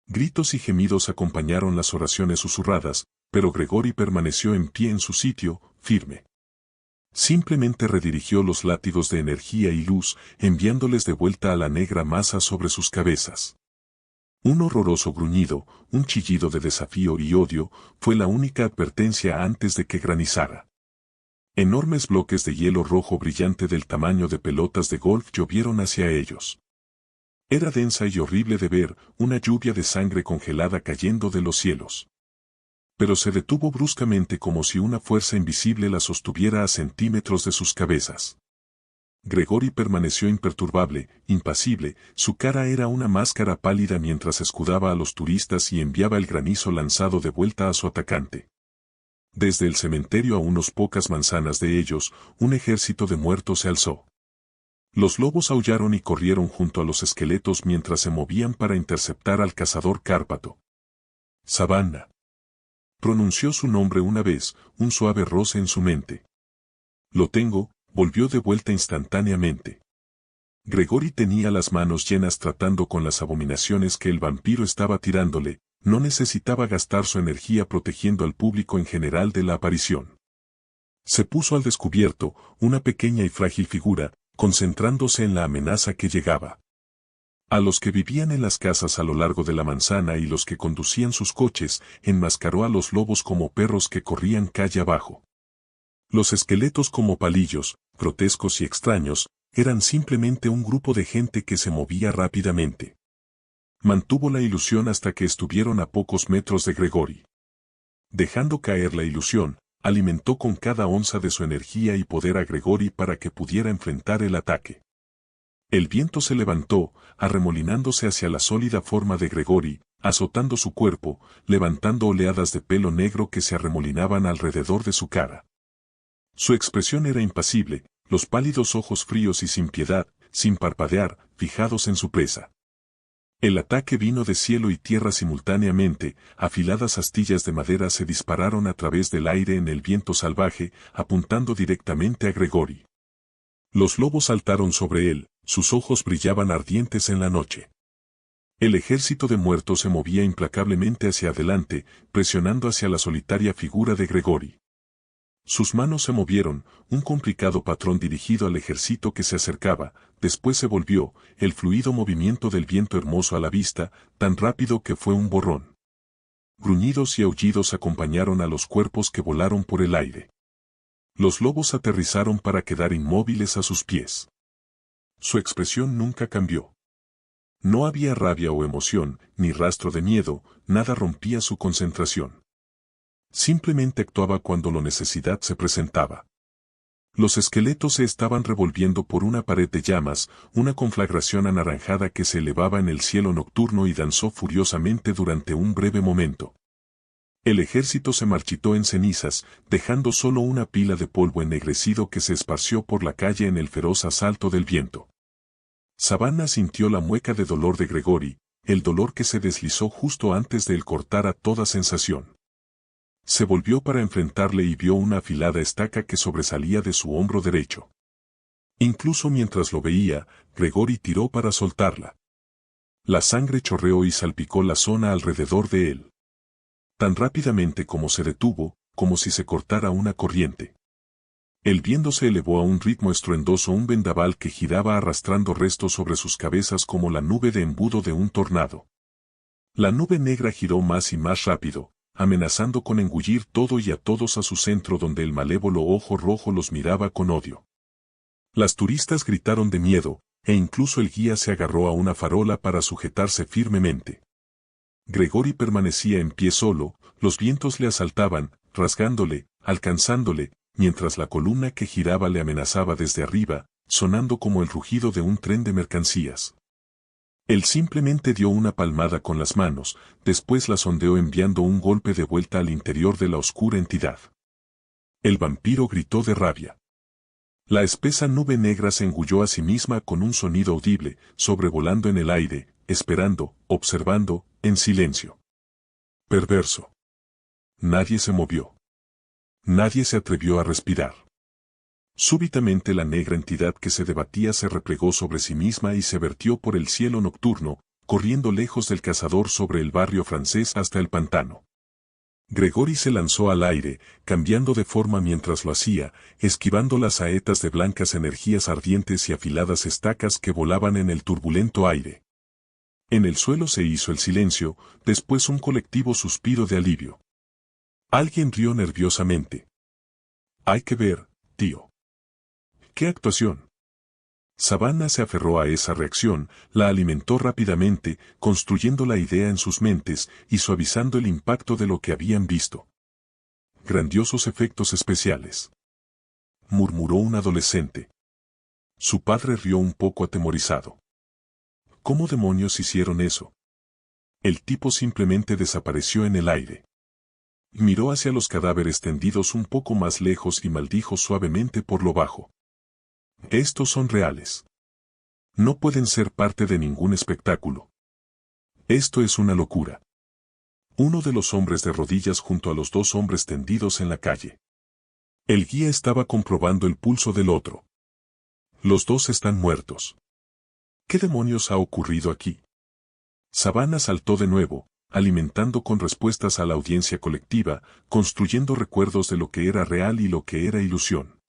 Gritos y gemidos acompañaron las oraciones susurradas, pero Gregory permaneció en pie en su sitio, firme. Simplemente redirigió los látigos de energía y luz, enviándoles de vuelta a la negra masa sobre sus cabezas. Un horroroso gruñido, un chillido de desafío y odio, fue la única advertencia antes de que granizara. Enormes bloques de hielo rojo brillante del tamaño de pelotas de golf llovieron hacia ellos. Era densa y horrible de ver, una lluvia de sangre congelada cayendo de los cielos. Pero se detuvo bruscamente como si una fuerza invisible la sostuviera a centímetros de sus cabezas. Gregory permaneció imperturbable, impasible, su cara era una máscara pálida mientras escudaba a los turistas y enviaba el granizo lanzado de vuelta a su atacante. Desde el cementerio a unas pocas manzanas de ellos, un ejército de muertos se alzó. Los lobos aullaron y corrieron junto a los esqueletos mientras se movían para interceptar al cazador Cárpato. Savannah. Pronunció su nombre una vez, un suave roce en su mente. Lo tengo, volvió de vuelta instantáneamente. Gregory tenía las manos llenas tratando con las abominaciones que el vampiro estaba tirándole, no necesitaba gastar su energía protegiendo al público en general de la aparición. Se puso al descubierto, una pequeña y frágil figura, concentrándose en la amenaza que llegaba. A los que vivían en las casas a lo largo de la manzana y los que conducían sus coches, enmascaró a los lobos como perros que corrían calle abajo. Los esqueletos como palillos, grotescos y extraños, eran simplemente un grupo de gente que se movía rápidamente. Mantuvo la ilusión hasta que estuvieron a pocos metros de Gregory. Dejando caer la ilusión, alimentó con cada onza de su energía y poder a Gregory para que pudiera enfrentar el ataque. El viento se levantó, arremolinándose hacia la sólida forma de Gregory, azotando su cuerpo, levantando oleadas de pelo negro que se arremolinaban alrededor de su cara. Su expresión era impasible, los pálidos ojos fríos y sin piedad, sin parpadear, fijados en su presa. El ataque vino de cielo y tierra simultáneamente, afiladas astillas de madera se dispararon a través del aire en el viento salvaje, apuntando directamente a Gregory. Los lobos saltaron sobre él, sus ojos brillaban ardientes en la noche. El ejército de muertos se movía implacablemente hacia adelante, presionando hacia la solitaria figura de Gregory. Sus manos se movieron, un complicado patrón dirigido al ejército que se acercaba, después se volvió, el fluido movimiento del viento hermoso a la vista, tan rápido que fue un borrón. Gruñidos y aullidos acompañaron a los cuerpos que volaron por el aire. Los lobos aterrizaron para quedar inmóviles a sus pies. Su expresión nunca cambió. No había rabia o emoción, ni rastro de miedo, nada rompía su concentración. Simplemente actuaba cuando la necesidad se presentaba. Los esqueletos se estaban revolviendo por una pared de llamas, una conflagración anaranjada que se elevaba en el cielo nocturno y danzó furiosamente durante un breve momento. El ejército se marchitó en cenizas, dejando solo una pila de polvo ennegrecido que se esparció por la calle en el feroz asalto del viento. Savannah sintió la mueca de dolor de Gregory, el dolor que se deslizó justo antes de él cortara toda sensación. Se volvió para enfrentarle y vio una afilada estaca que sobresalía de su hombro derecho. Incluso mientras lo veía, Gregory tiró para soltarla. La sangre chorreó y salpicó la zona alrededor de él. Tan rápidamente como se detuvo, como si se cortara una corriente. El viento se elevó a un ritmo estruendoso, un vendaval que giraba arrastrando restos sobre sus cabezas como la nube de embudo de un tornado. La nube negra giró más y más rápido, amenazando con engullir todo y a todos a su centro donde el malévolo ojo rojo los miraba con odio. Las turistas gritaron de miedo, e incluso el guía se agarró a una farola para sujetarse firmemente. Gregory permanecía en pie solo, los vientos le asaltaban, rasgándole, alcanzándole, mientras la columna que giraba le amenazaba desde arriba, sonando como el rugido de un tren de mercancías. Él simplemente dio una palmada con las manos, después la sondeó enviando un golpe de vuelta al interior de la oscura entidad. El vampiro gritó de rabia. La espesa nube negra se engulló a sí misma con un sonido audible, sobrevolando en el aire, esperando, observando, en silencio. Perverso. Nadie se movió. Nadie se atrevió a respirar. Súbitamente la negra entidad que se debatía se replegó sobre sí misma y se vertió por el cielo nocturno, corriendo lejos del cazador sobre el barrio francés hasta el pantano. Gregory se lanzó al aire, cambiando de forma mientras lo hacía, esquivando las saetas de blancas energías ardientes y afiladas estacas que volaban en el turbulento aire. En el suelo se hizo el silencio, después un colectivo suspiro de alivio. Alguien rió nerviosamente. Hay que ver, tío. ¡Qué actuación! Savannah se aferró a esa reacción, la alimentó rápidamente, construyendo la idea en sus mentes y suavizando el impacto de lo que habían visto. Grandiosos efectos especiales. Murmuró un adolescente. Su padre rió un poco atemorizado. ¿Cómo demonios hicieron eso? El tipo simplemente desapareció en el aire. Miró hacia los cadáveres tendidos un poco más lejos y maldijo suavemente por lo bajo. Estos son reales. No pueden ser parte de ningún espectáculo. Esto es una locura. Uno de los hombres de rodillas junto a los dos hombres tendidos en la calle. El guía estaba comprobando el pulso del otro. Los dos están muertos. ¿Qué demonios ha ocurrido aquí? Savannah saltó de nuevo, alimentando con respuestas a la audiencia colectiva, construyendo recuerdos de lo que era real y lo que era ilusión.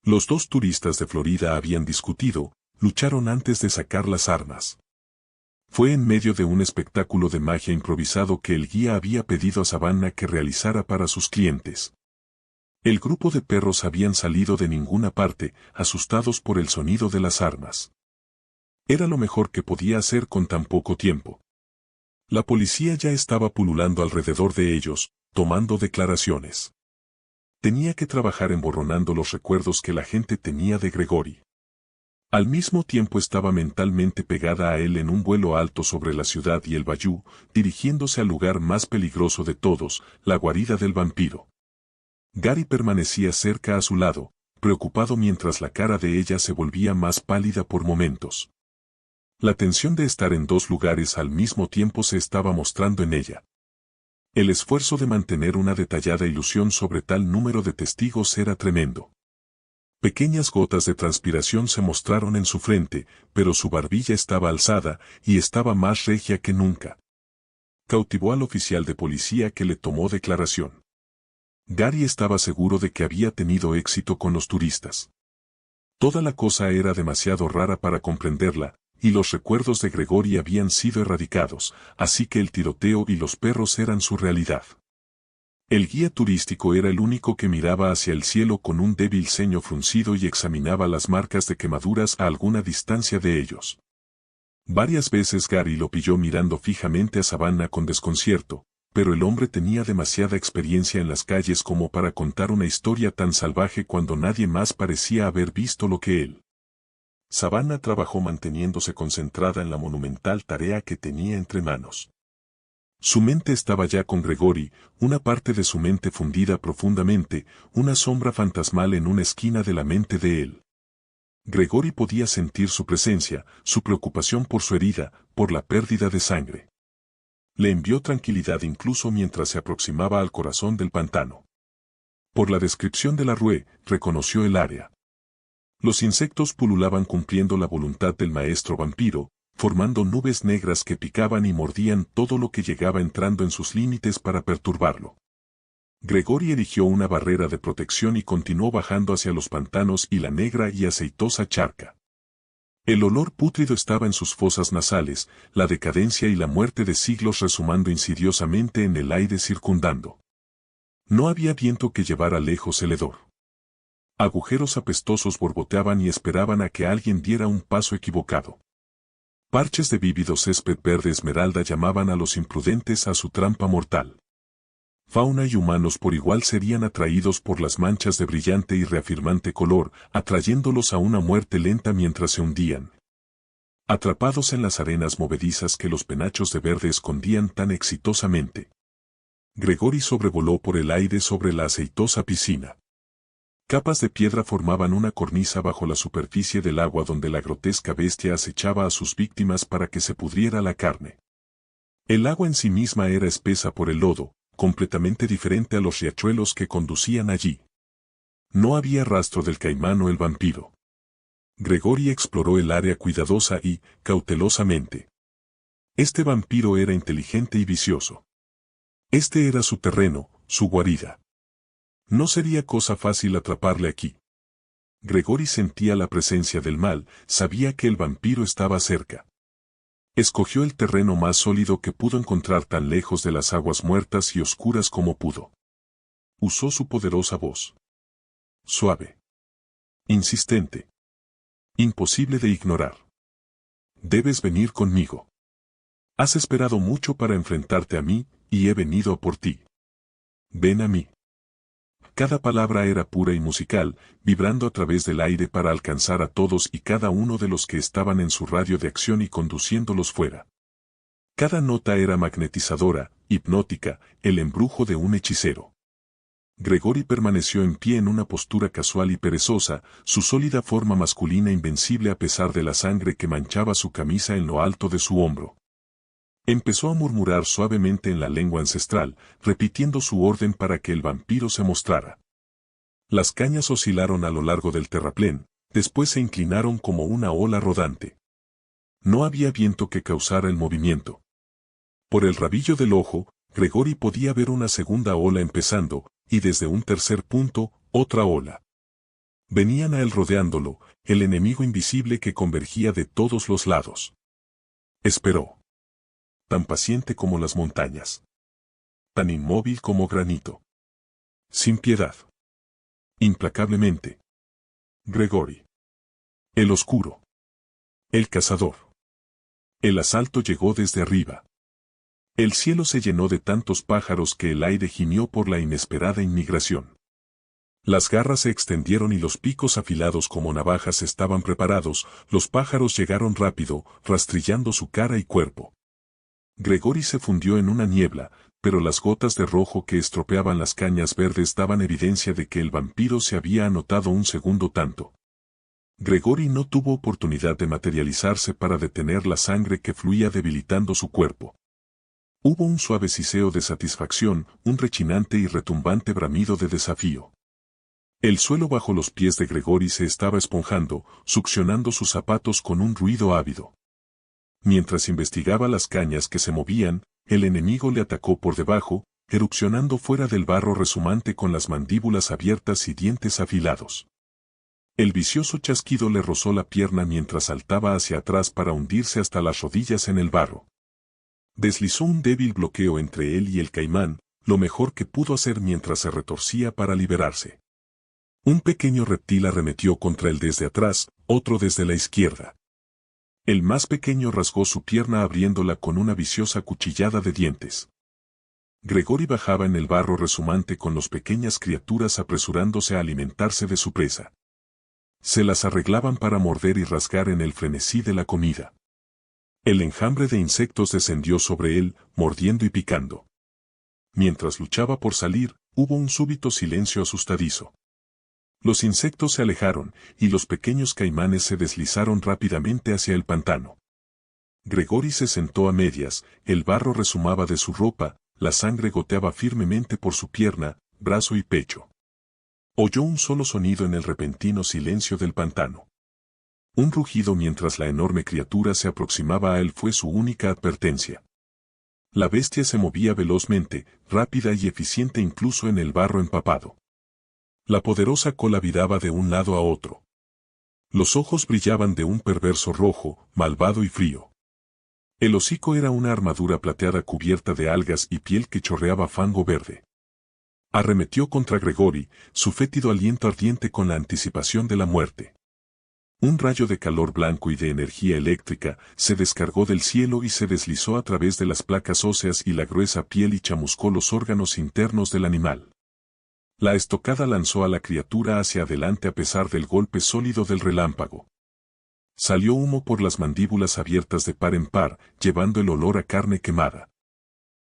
Los dos turistas de Florida habían discutido, lucharon antes de sacar las armas. Fue en medio de un espectáculo de magia improvisado que el guía había pedido a Savannah que realizara para sus clientes. El grupo de perros habían salido de ninguna parte, asustados por el sonido de las armas. Era lo mejor que podía hacer con tan poco tiempo. La policía ya estaba pululando alrededor de ellos, tomando declaraciones. Tenía que trabajar emborronando los recuerdos que la gente tenía de Gregory. Al mismo tiempo estaba mentalmente pegada a él en un vuelo alto sobre la ciudad y el bayou, dirigiéndose al lugar más peligroso de todos, la guarida del vampiro. Gary permanecía cerca a su lado, preocupado mientras la cara de ella se volvía más pálida por momentos. La tensión de estar en dos lugares al mismo tiempo se estaba mostrando en ella. El esfuerzo de mantener una detallada ilusión sobre tal número de testigos era tremendo. Pequeñas gotas de transpiración se mostraron en su frente, pero su barbilla estaba alzada y estaba más regia que nunca. Cautivó al oficial de policía que le tomó declaración. Gary estaba seguro de que había tenido éxito con los turistas. Toda la cosa era demasiado rara para comprenderla, y los recuerdos de Gregory habían sido erradicados, así que el tiroteo y los perros eran su realidad. El guía turístico era el único que miraba hacia el cielo con un débil ceño fruncido y examinaba las marcas de quemaduras a alguna distancia de ellos. Varias veces Gary lo pilló mirando fijamente a Savannah con desconcierto, pero el hombre tenía demasiada experiencia en las calles como para contar una historia tan salvaje cuando nadie más parecía haber visto lo que él. Savannah trabajó manteniéndose concentrada en la monumental tarea que tenía entre manos. Su mente estaba ya con Gregory, una parte de su mente fundida profundamente, una sombra fantasmal en una esquina de la mente de él. Gregory podía sentir su presencia, su preocupación por su herida, por la pérdida de sangre. Le envió tranquilidad incluso mientras se aproximaba al corazón del pantano. Por la descripción de la Rue, reconoció el área. Los insectos pululaban cumpliendo la voluntad del maestro vampiro, formando nubes negras que picaban y mordían todo lo que llegaba entrando en sus límites para perturbarlo. Gregory erigió una barrera de protección y continuó bajando hacia los pantanos y la negra y aceitosa charca. El olor pútrido estaba en sus fosas nasales, la decadencia y la muerte de siglos resumando insidiosamente en el aire circundando. No había viento que llevara lejos el hedor. Agujeros apestosos borboteaban y esperaban a que alguien diera un paso equivocado. Parches de vívido césped verde esmeralda llamaban a los imprudentes a su trampa mortal. Fauna y humanos por igual serían atraídos por las manchas de brillante y reafirmante color, atrayéndolos a una muerte lenta mientras se hundían. Atrapados en las arenas movedizas que los penachos de verde escondían tan exitosamente. Gregory sobrevoló por el aire sobre la aceitosa piscina. Capas de piedra formaban una cornisa bajo la superficie del agua donde la grotesca bestia acechaba a sus víctimas para que se pudriera la carne. El agua en sí misma era espesa por el lodo, completamente diferente a los riachuelos que conducían allí. No había rastro del caimán o el vampiro. Gregory exploró el área cuidadosa y, cautelosamente. Este vampiro era inteligente y vicioso. Este era su terreno, su guarida. No sería cosa fácil atraparle aquí. Gregory sentía la presencia del mal, sabía que el vampiro estaba cerca. Escogió el terreno más sólido que pudo encontrar tan lejos de las aguas muertas y oscuras como pudo. Usó su poderosa voz. Suave. Insistente. Imposible de ignorar. Debes venir conmigo. Has esperado mucho para enfrentarte a mí, y he venido por ti. Ven a mí. Cada palabra era pura y musical, vibrando a través del aire para alcanzar a todos y cada uno de los que estaban en su radio de acción y conduciéndolos fuera. Cada nota era magnetizadora, hipnótica, el embrujo de un hechicero. Gregory permaneció en pie en una postura casual y perezosa, su sólida forma masculina invencible a pesar de la sangre que manchaba su camisa en lo alto de su hombro. Empezó a murmurar suavemente en la lengua ancestral, repitiendo su orden para que el vampiro se mostrara. Las cañas oscilaron a lo largo del terraplén, después se inclinaron como una ola rodante. No había viento que causara el movimiento. Por el rabillo del ojo, Gregory podía ver una segunda ola empezando, y desde un tercer punto, otra ola. Venían a él rodeándolo, el enemigo invisible que convergía de todos los lados. Esperó. Tan paciente como las montañas. Tan inmóvil como granito. Sin piedad. Implacablemente. Gregory. El oscuro. El cazador. El asalto llegó desde arriba. El cielo se llenó de tantos pájaros que el aire gimió por la inesperada inmigración. Las garras se extendieron y los picos afilados como navajas estaban preparados, los pájaros llegaron rápido, rastrillando su cara y cuerpo. Gregory se fundió en una niebla, pero las gotas de rojo que estropeaban las cañas verdes daban evidencia de que el vampiro se había anotado un segundo tanto. Gregory no tuvo oportunidad de materializarse para detener la sangre que fluía debilitando su cuerpo. Hubo un suave siseo de satisfacción, un rechinante y retumbante bramido de desafío. El suelo bajo los pies de Gregory se estaba esponjando, succionando sus zapatos con un ruido ávido. Mientras investigaba las cañas que se movían, el enemigo le atacó por debajo, erupcionando fuera del barro resumante con las mandíbulas abiertas y dientes afilados. El vicioso chasquido le rozó la pierna mientras saltaba hacia atrás para hundirse hasta las rodillas en el barro. Deslizó un débil bloqueo entre él y el caimán, lo mejor que pudo hacer mientras se retorcía para liberarse. Un pequeño reptil arremetió contra él desde atrás, otro desde la izquierda. El más pequeño rasgó su pierna abriéndola con una viciosa cuchillada de dientes. Gregory bajaba en el barro resumante con las pequeñas criaturas apresurándose a alimentarse de su presa. Se las arreglaban para morder y rasgar en el frenesí de la comida. El enjambre de insectos descendió sobre él, mordiendo y picando. Mientras luchaba por salir, hubo un súbito silencio asustadizo. Los insectos se alejaron, y los pequeños caimanes se deslizaron rápidamente hacia el pantano. Gregory se sentó a medias, el barro resumaba de su ropa, la sangre goteaba firmemente por su pierna, brazo y pecho. Oyó un solo sonido en el repentino silencio del pantano. Un rugido mientras la enorme criatura se aproximaba a él fue su única advertencia. La bestia se movía velozmente, rápida y eficiente incluso en el barro empapado. La poderosa cola viraba de un lado a otro. Los ojos brillaban de un perverso rojo, malvado y frío. El hocico era una armadura plateada cubierta de algas y piel que chorreaba fango verde. Arremetió contra Gregory, su fétido aliento ardiente con la anticipación de la muerte. Un rayo de calor blanco y de energía eléctrica se descargó del cielo y se deslizó a través de las placas óseas y la gruesa piel y chamuscó los órganos internos del animal. La estocada lanzó a la criatura hacia adelante a pesar del golpe sólido del relámpago. Salió humo por las mandíbulas abiertas de par en par, llevando el olor a carne quemada.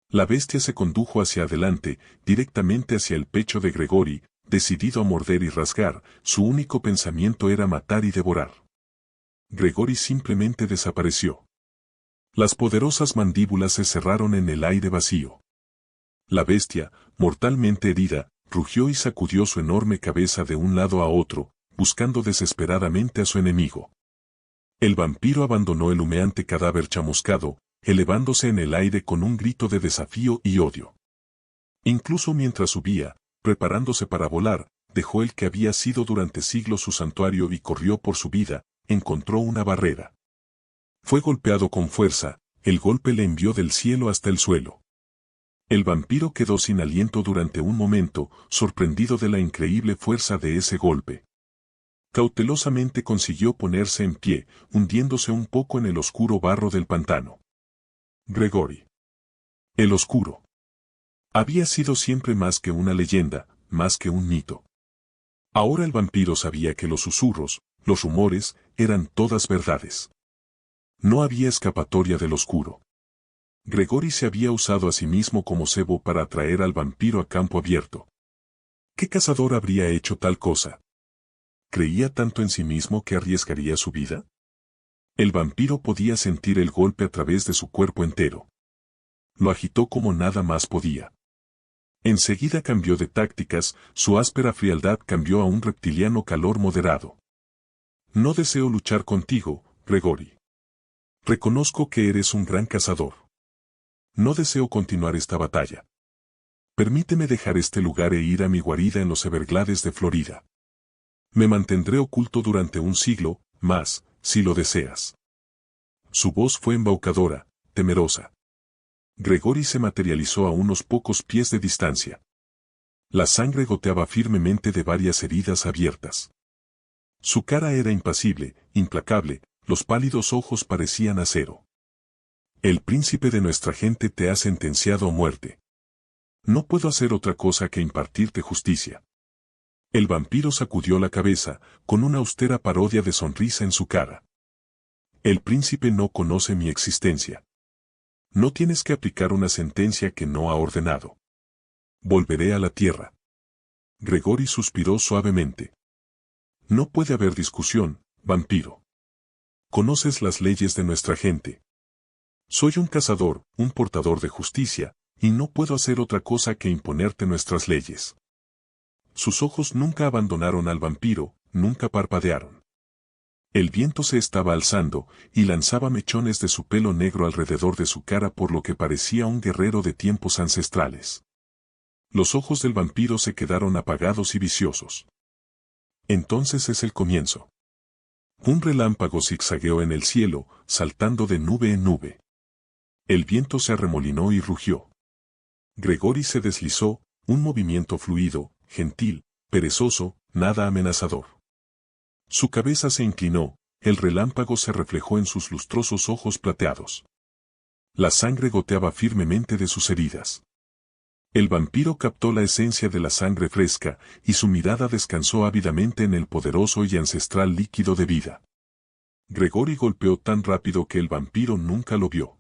La bestia se condujo hacia adelante, directamente hacia el pecho de Gregory, decidido a morder y rasgar. Su único pensamiento era matar y devorar. Gregory simplemente desapareció. Las poderosas mandíbulas se cerraron en el aire vacío. La bestia, mortalmente herida, rugió y sacudió su enorme cabeza de un lado a otro, buscando desesperadamente a su enemigo. El vampiro abandonó el humeante cadáver chamuscado, elevándose en el aire con un grito de desafío y odio. Incluso mientras subía, preparándose para volar, dejó el que había sido durante siglos su santuario y corrió por su vida. Encontró una barrera. Fue golpeado con fuerza, el golpe le envió del cielo hasta el suelo. El vampiro quedó sin aliento durante un momento, sorprendido de la increíble fuerza de ese golpe. Cautelosamente consiguió ponerse en pie, hundiéndose un poco en el oscuro barro del pantano. Gregory. El oscuro. Había sido siempre más que una leyenda, más que un mito. Ahora el vampiro sabía que los susurros, los rumores, eran todas verdades. No había escapatoria del oscuro. Gregory se había usado a sí mismo como cebo para atraer al vampiro a campo abierto. ¿Qué cazador habría hecho tal cosa? ¿Creía tanto en sí mismo que arriesgaría su vida? El vampiro podía sentir el golpe a través de su cuerpo entero. Lo agitó como nada más podía. Enseguida cambió de tácticas, su áspera frialdad cambió a un reptiliano calor moderado. No deseo luchar contigo, Gregory. Reconozco que eres un gran cazador. No deseo continuar esta batalla. Permíteme dejar este lugar e ir a mi guarida en los Everglades de Florida. Me mantendré oculto durante un siglo, más, si lo deseas. Su voz fue embaucadora, temerosa. Gregory se materializó a unos pocos pies de distancia. La sangre goteaba firmemente de varias heridas abiertas. Su cara era impasible, implacable, los pálidos ojos parecían acero. El príncipe de nuestra gente te ha sentenciado a muerte. No puedo hacer otra cosa que impartirte justicia. El vampiro sacudió la cabeza, con una austera parodia de sonrisa en su cara. El príncipe no conoce mi existencia. No tienes que aplicar una sentencia que no ha ordenado. Volveré a la tierra. Gregory suspiró suavemente. No puede haber discusión, vampiro. Conoces las leyes de nuestra gente. Soy un cazador, un portador de justicia, y no puedo hacer otra cosa que imponerte nuestras leyes. Sus ojos nunca abandonaron al vampiro, nunca parpadearon. El viento se estaba alzando, y lanzaba mechones de su pelo negro alrededor de su cara por lo que parecía un guerrero de tiempos ancestrales. Los ojos del vampiro se quedaron apagados y viciosos. Entonces es el comienzo. Un relámpago zigzagueó en el cielo, saltando de nube en nube. El viento se arremolinó y rugió. Gregory se deslizó, un movimiento fluido, gentil, perezoso, nada amenazador. Su cabeza se inclinó, el relámpago se reflejó en sus lustrosos ojos plateados. La sangre goteaba firmemente de sus heridas. El vampiro captó la esencia de la sangre fresca, y su mirada descansó ávidamente en el poderoso y ancestral líquido de vida. Gregory golpeó tan rápido que el vampiro nunca lo vio.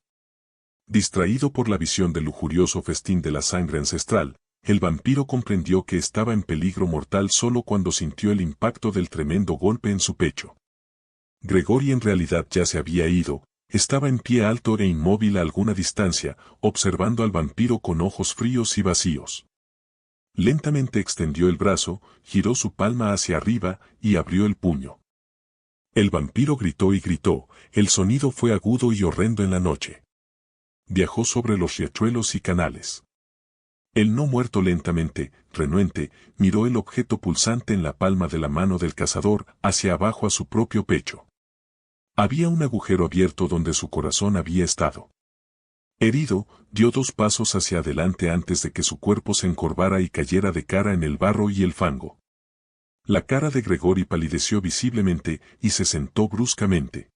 Distraído por la visión del lujurioso festín de la sangre ancestral, el vampiro comprendió que estaba en peligro mortal solo cuando sintió el impacto del tremendo golpe en su pecho. Gregory en realidad ya se había ido, estaba en pie alto e inmóvil a alguna distancia, observando al vampiro con ojos fríos y vacíos. Lentamente extendió el brazo, giró su palma hacia arriba y abrió el puño. El vampiro gritó y gritó, el sonido fue agudo y horrendo en la noche. Viajó sobre los riachuelos y canales. El no muerto lentamente, renuente, miró el objeto pulsante en la palma de la mano del cazador hacia abajo a su propio pecho. Había un agujero abierto donde su corazón había estado. Herido, dio 2 pasos hacia adelante antes de que su cuerpo se encorvara y cayera de cara en el barro y el fango. La cara de Gregory palideció visiblemente y se sentó bruscamente.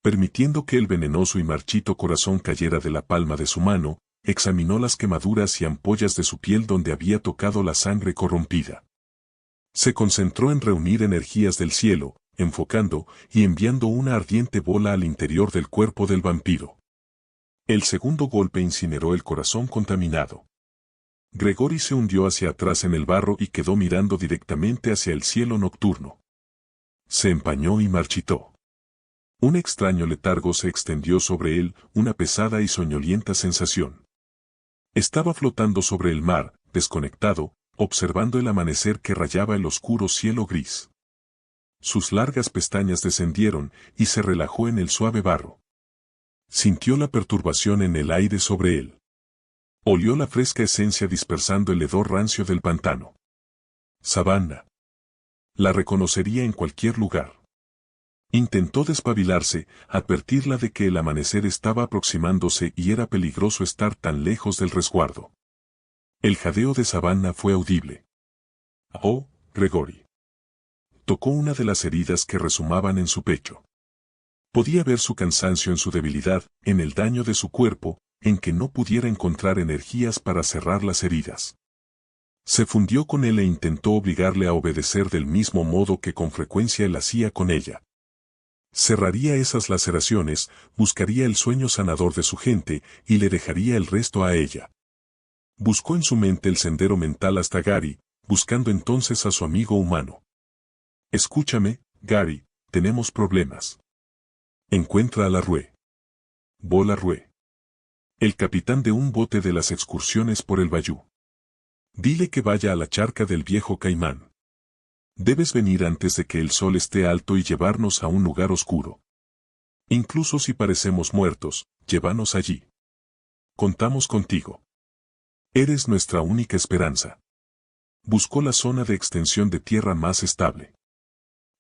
Permitiendo que el venenoso y marchito corazón cayera de la palma de su mano, examinó las quemaduras y ampollas de su piel donde había tocado la sangre corrompida. Se concentró en reunir energías del cielo, enfocando y enviando una ardiente bola al interior del cuerpo del vampiro. El segundo golpe incineró el corazón contaminado. Gregory se hundió hacia atrás en el barro y quedó mirando directamente hacia el cielo nocturno. Se empañó y marchitó. Un extraño letargo se extendió sobre él, una pesada y soñolienta sensación. Estaba flotando sobre el mar, desconectado, observando el amanecer que rayaba el oscuro cielo gris. Sus largas pestañas descendieron y se relajó en el suave barro. Sintió la perturbación en el aire sobre él. Olió la fresca esencia dispersando el hedor rancio del pantano. Savannah. La reconocería en cualquier lugar. Intentó despabilarse, advertirla de que el amanecer estaba aproximándose y era peligroso estar tan lejos del resguardo. El jadeo de Savannah fue audible. Oh, Gregory. Tocó una de las heridas que resumaban en su pecho. Podía ver su cansancio en su debilidad, en el daño de su cuerpo, en que no pudiera encontrar energías para cerrar las heridas. Se fundió con él e intentó obligarle a obedecer del mismo modo que con frecuencia él hacía con ella. Cerraría esas laceraciones, buscaría el sueño sanador de su gente y le dejaría el resto a ella. Buscó en su mente el sendero mental hasta Gary, buscando entonces a su amigo humano. Escúchame, Gary, tenemos problemas. Encuentra a Larue. Bo Larue. El capitán de un bote de las excursiones por el bayou. Dile que vaya a la charca del viejo Caimán. Debes venir antes de que el sol esté alto y llevarnos a un lugar oscuro. Incluso si parecemos muertos, llévanos allí. Contamos contigo. Eres nuestra única esperanza. Buscó la zona de extensión de tierra más estable.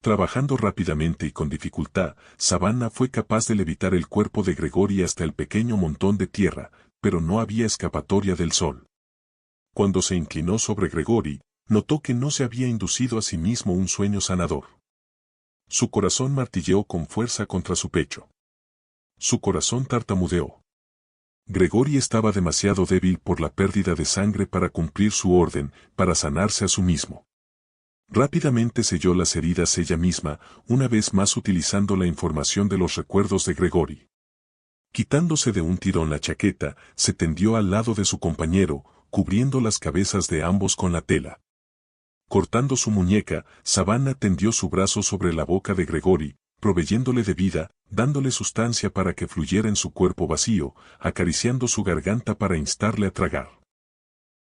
Trabajando rápidamente y con dificultad, Savannah fue capaz de levitar el cuerpo de Gregory hasta el pequeño montón de tierra, pero no había escapatoria del sol. Cuando se inclinó sobre Gregory, notó que no se había inducido a sí mismo un sueño sanador. Su corazón martilleó con fuerza contra su pecho. Su corazón tartamudeó. Gregory estaba demasiado débil por la pérdida de sangre para cumplir su orden, para sanarse a sí mismo. Rápidamente selló las heridas ella misma, una vez más utilizando la información de los recuerdos de Gregory. Quitándose de un tirón la chaqueta, se tendió al lado de su compañero, cubriendo las cabezas de ambos con la tela. Cortando su muñeca, Savannah tendió su brazo sobre la boca de Gregory, proveyéndole de vida, dándole sustancia para que fluyera en su cuerpo vacío, acariciando su garganta para instarle a tragar.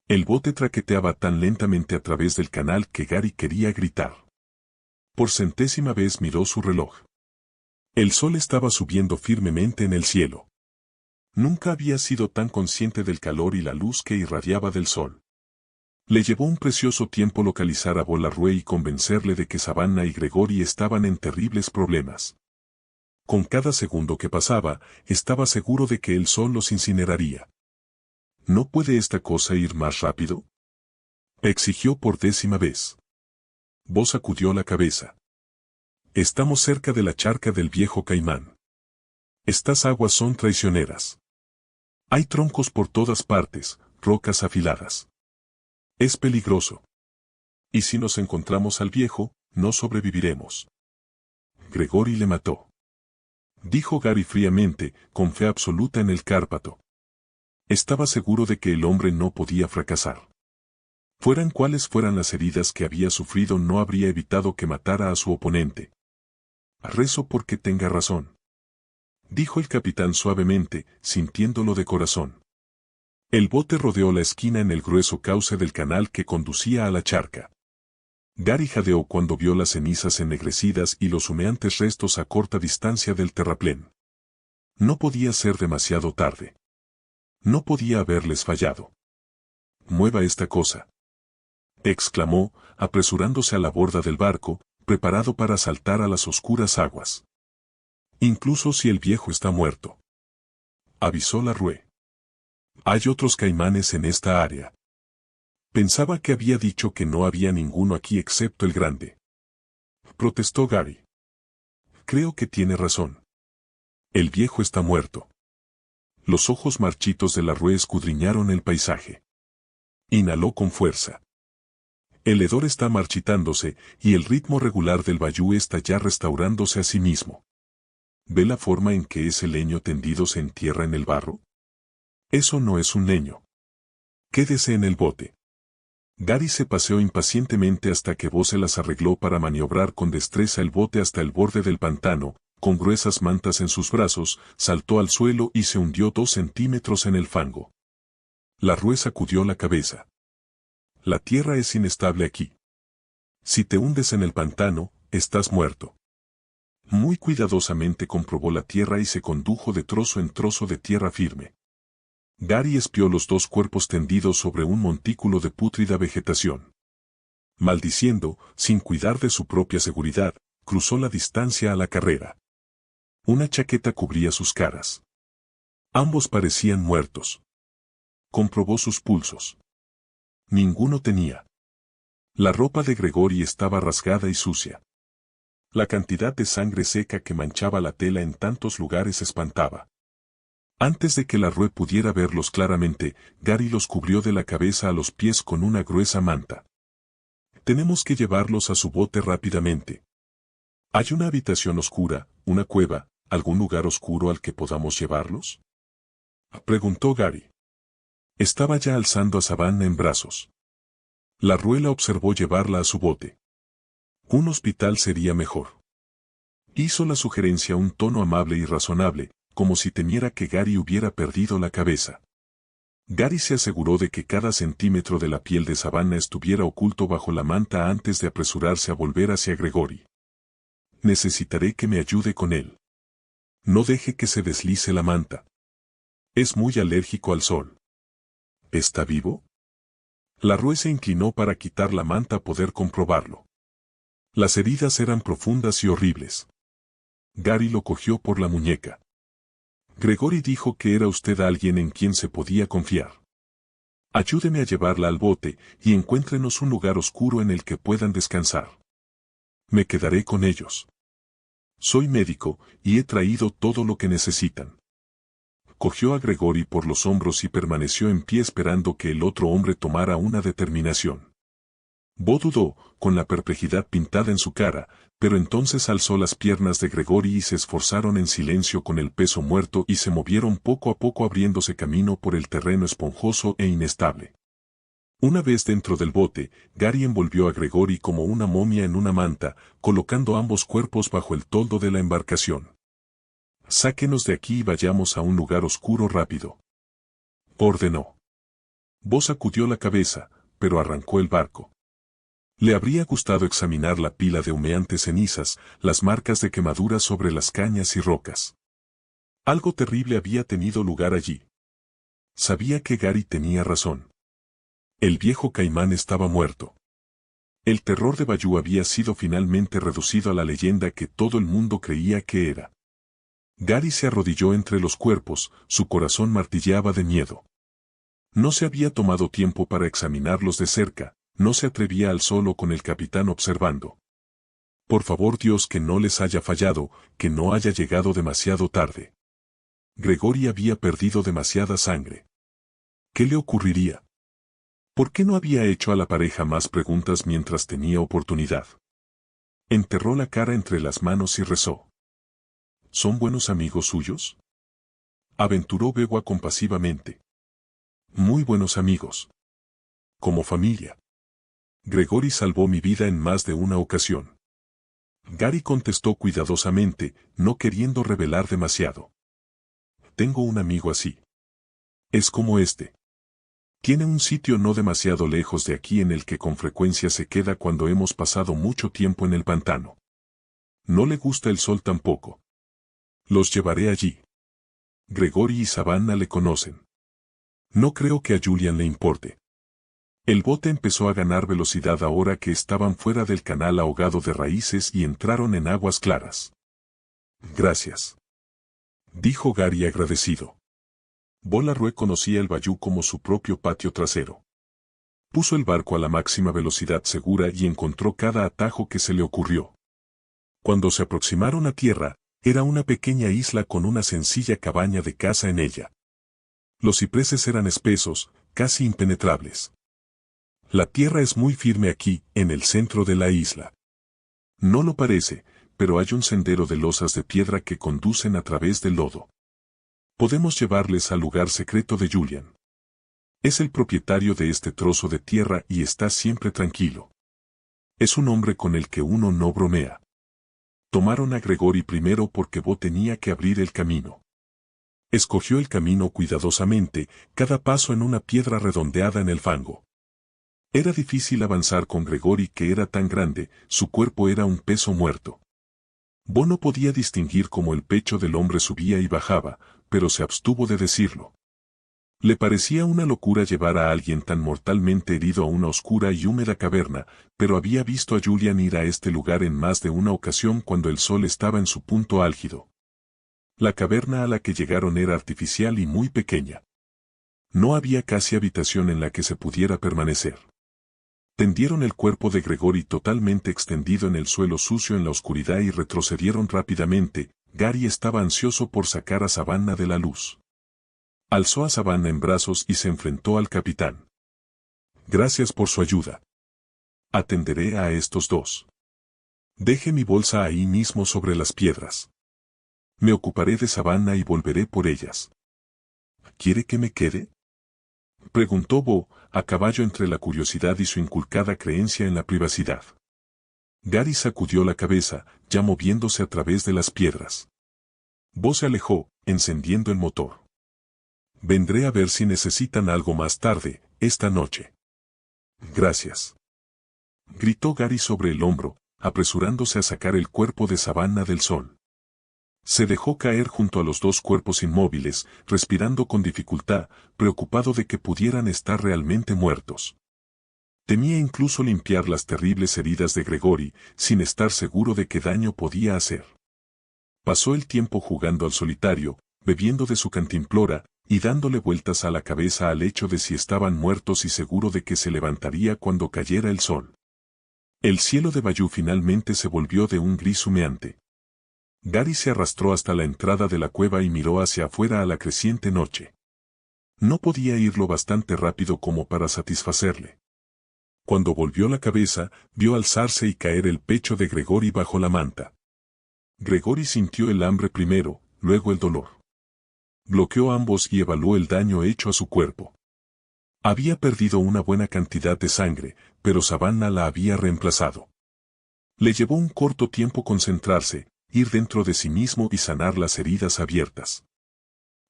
El bote traqueteaba tan lentamente a través del canal que Gary quería gritar. Por centésima vez miró su reloj. El sol estaba subiendo firmemente en el cielo. Nunca había sido tan consciente del calor y la luz que irradiaba del sol. Le llevó un precioso tiempo localizar a Bo Larue y convencerle de que Savannah y Gregory estaban en terribles problemas. Con cada segundo que pasaba, estaba seguro de que el sol los incineraría. ¿No puede esta cosa ir más rápido?, exigió por 10ª vez. Bo sacudió la cabeza. Estamos cerca de la charca del viejo Caimán. Estas aguas son traicioneras. Hay troncos por todas partes, rocas afiladas. Es peligroso. Y si nos encontramos al viejo, no sobreviviremos. Gregory le mató. Dijo Gary fríamente, con fe absoluta en el Cárpato. Estaba seguro de que el hombre no podía fracasar. Fueran cuales fueran las heridas que había sufrido, no habría evitado que matara a su oponente. Rezo porque tenga razón, dijo el capitán suavemente, sintiéndolo de corazón. El bote rodeó la esquina en el grueso cauce del canal que conducía a la charca. Gary jadeó cuando vio las cenizas ennegrecidas y los humeantes restos a corta distancia del terraplén. No podía ser demasiado tarde. No podía haberles fallado. «Mueva esta cosa», exclamó, apresurándose a la borda del barco, preparado para saltar a las oscuras aguas. «Incluso si el viejo está muerto», avisó Larue. «Hay otros caimanes en esta área». Pensaba que había dicho que no había ninguno aquí excepto el grande. Protestó Gary. Creo que tiene razón. El viejo está muerto. Los ojos marchitos de Larue escudriñaron el paisaje. Inhaló con fuerza. El hedor está marchitándose y el ritmo regular del bayú está ya restaurándose a sí mismo. ¿Ve la forma en que ese leño tendido se entierra en el barro? Eso no es un leño. Quédese en el bote. Gary se paseó impacientemente hasta que Bo se las arregló para maniobrar con destreza el bote hasta el borde del pantano, con gruesas mantas en sus brazos, saltó al suelo y se hundió 2 centímetros en el fango. Larue sacudió la cabeza. La tierra es inestable aquí. Si te hundes en el pantano, estás muerto. Muy cuidadosamente comprobó la tierra y se condujo de trozo en trozo de tierra firme. Gary espió los 2 cuerpos tendidos sobre un montículo de pútrida vegetación. Maldiciendo, sin cuidar de su propia seguridad, cruzó la distancia a la carrera. Una chaqueta cubría sus caras. Ambos parecían muertos. Comprobó sus pulsos. Ninguno tenía. La ropa de Gregory estaba rasgada y sucia. La cantidad de sangre seca que manchaba la tela en tantos lugares espantaba. Antes de que Larue pudiera verlos claramente, Gary los cubrió de la cabeza a los pies con una gruesa manta. Tenemos que llevarlos a su bote rápidamente. ¿Hay una habitación oscura, una cueva, algún lugar oscuro al que podamos llevarlos? Preguntó Gary. Estaba ya alzando a Savannah en brazos. Larue la observó llevarla a su bote. Un hospital sería mejor. Hizo la sugerencia a un tono amable y razonable, como si temiera que Gary hubiera perdido la cabeza. Gary se aseguró de que cada centímetro de la piel de Savannah estuviera oculto bajo la manta antes de apresurarse a volver hacia Gregory. Necesitaré que me ayude con él. No deje que se deslice la manta. Es muy alérgico al sol. ¿Está vivo? Larue se inclinó para quitar la manta a poder comprobarlo. Las heridas eran profundas y horribles. Gary lo cogió por la muñeca. Gregory dijo que era usted alguien en quien se podía confiar. Ayúdeme a llevarla al bote y encuéntrenos un lugar oscuro en el que puedan descansar. Me quedaré con ellos. Soy médico y he traído todo lo que necesitan. Cogió a Gregory por los hombros y permaneció en pie esperando que el otro hombre tomara una determinación. Bo dudó, con la perplejidad pintada en su cara, pero entonces alzó las piernas de Gregory y se esforzaron en silencio con el peso muerto y se movieron poco a poco abriéndose camino por el terreno esponjoso e inestable. Una vez dentro del bote, Gary envolvió a Gregory como una momia en una manta, colocando ambos cuerpos bajo el toldo de la embarcación. Sáquenos de aquí y vayamos a un lugar oscuro rápido. Ordenó. Bo sacudió la cabeza, pero arrancó el barco. Le habría gustado examinar la pila de humeantes cenizas, las marcas de quemaduras sobre las cañas y rocas. Algo terrible había tenido lugar allí. Sabía que Gary tenía razón. El viejo caimán estaba muerto. El terror de Bayou había sido finalmente reducido a la leyenda que todo el mundo creía que era. Gary se arrodilló entre los cuerpos, su corazón martilleaba de miedo. No se había tomado tiempo para examinarlos de cerca, no se atrevía al solo con el capitán observando. Por favor Dios que no les haya fallado, que no haya llegado demasiado tarde. Gregory había perdido demasiada sangre. ¿Qué le ocurriría? ¿Por qué no había hecho a la pareja más preguntas mientras tenía oportunidad? Enterró la cara entre las manos y rezó. ¿Son buenos amigos suyos? Aventuró Begua compasivamente. Muy buenos amigos. Como familia. Gregory salvó mi vida en más de una ocasión. Gary contestó cuidadosamente, no queriendo revelar demasiado. Tengo un amigo así. Es como este. Tiene un sitio no demasiado lejos de aquí en el que con frecuencia se queda cuando hemos pasado mucho tiempo en el pantano. No le gusta el sol tampoco. Los llevaré allí. Gregory y Savannah le conocen. No creo que a Julian le importe. El bote empezó a ganar velocidad ahora que estaban fuera del canal ahogado de raíces y entraron en aguas claras. Gracias. Dijo Gary agradecido. Bo Larue conocía el bayú como su propio patio trasero. Puso el barco a la máxima velocidad segura y encontró cada atajo que se le ocurrió. Cuando se aproximaron a tierra, era una pequeña isla con una sencilla cabaña de caza en ella. Los cipreses eran espesos, casi impenetrables. La tierra es muy firme aquí, en el centro de la isla. No lo parece, pero hay un sendero de losas de piedra que conducen a través del lodo. Podemos llevarles al lugar secreto de Julian. Es el propietario de este trozo de tierra y está siempre tranquilo. Es un hombre con el que uno no bromea. Tomaron a Gregory primero porque Bo tenía que abrir el camino. Escogió el camino cuidadosamente, cada paso en una piedra redondeada en el fango. Era difícil avanzar con Gregory, que era tan grande, su cuerpo era un peso muerto. Bo no podía distinguir cómo el pecho del hombre subía y bajaba, pero se abstuvo de decirlo. Le parecía una locura llevar a alguien tan mortalmente herido a una oscura y húmeda caverna, pero había visto a Julian ir a este lugar en más de una ocasión cuando el sol estaba en su punto álgido. La caverna a la que llegaron era artificial y muy pequeña. No había casi habitación en la que se pudiera permanecer. Tendieron el cuerpo de Gregory totalmente extendido en el suelo sucio en la oscuridad y retrocedieron rápidamente. Gary estaba ansioso por sacar a Savannah de la luz. Alzó a Savannah en brazos y se enfrentó al capitán. Gracias por su ayuda. Atenderé a estos dos. Deje mi bolsa ahí mismo sobre las piedras. Me ocuparé de Savannah y volveré por ellas. ¿Quiere que me quede? Preguntó Bo, a caballo entre la curiosidad y su inculcada creencia en la privacidad. Gary sacudió la cabeza, ya moviéndose a través de las piedras. Bo se alejó, encendiendo el motor. Vendré a ver si necesitan algo más tarde, esta noche. Gracias. Gritó Gary sobre el hombro, apresurándose a sacar el cuerpo de Savannah del sol. Se dejó caer junto a los dos cuerpos inmóviles, respirando con dificultad, preocupado de que pudieran estar realmente muertos. Temía incluso limpiar las terribles heridas de Gregory, sin estar seguro de qué daño podía hacer. Pasó el tiempo jugando al solitario, bebiendo de su cantimplora, y dándole vueltas a la cabeza al hecho de si estaban muertos y seguro de que se levantaría cuando cayera el sol. El cielo de Bayou finalmente se volvió de un gris humeante. Gary se arrastró hasta la entrada de la cueva y miró hacia afuera a la creciente noche. No podía ir lo bastante rápido como para satisfacerle. Cuando volvió la cabeza, vio alzarse y caer el pecho de Gregory bajo la manta. Gregory sintió el hambre primero, luego el dolor. Bloqueó ambos y evaluó el daño hecho a su cuerpo. Había perdido una buena cantidad de sangre, pero Savannah la había reemplazado. Le llevó un corto tiempo concentrarse, ir dentro de sí mismo y sanar las heridas abiertas.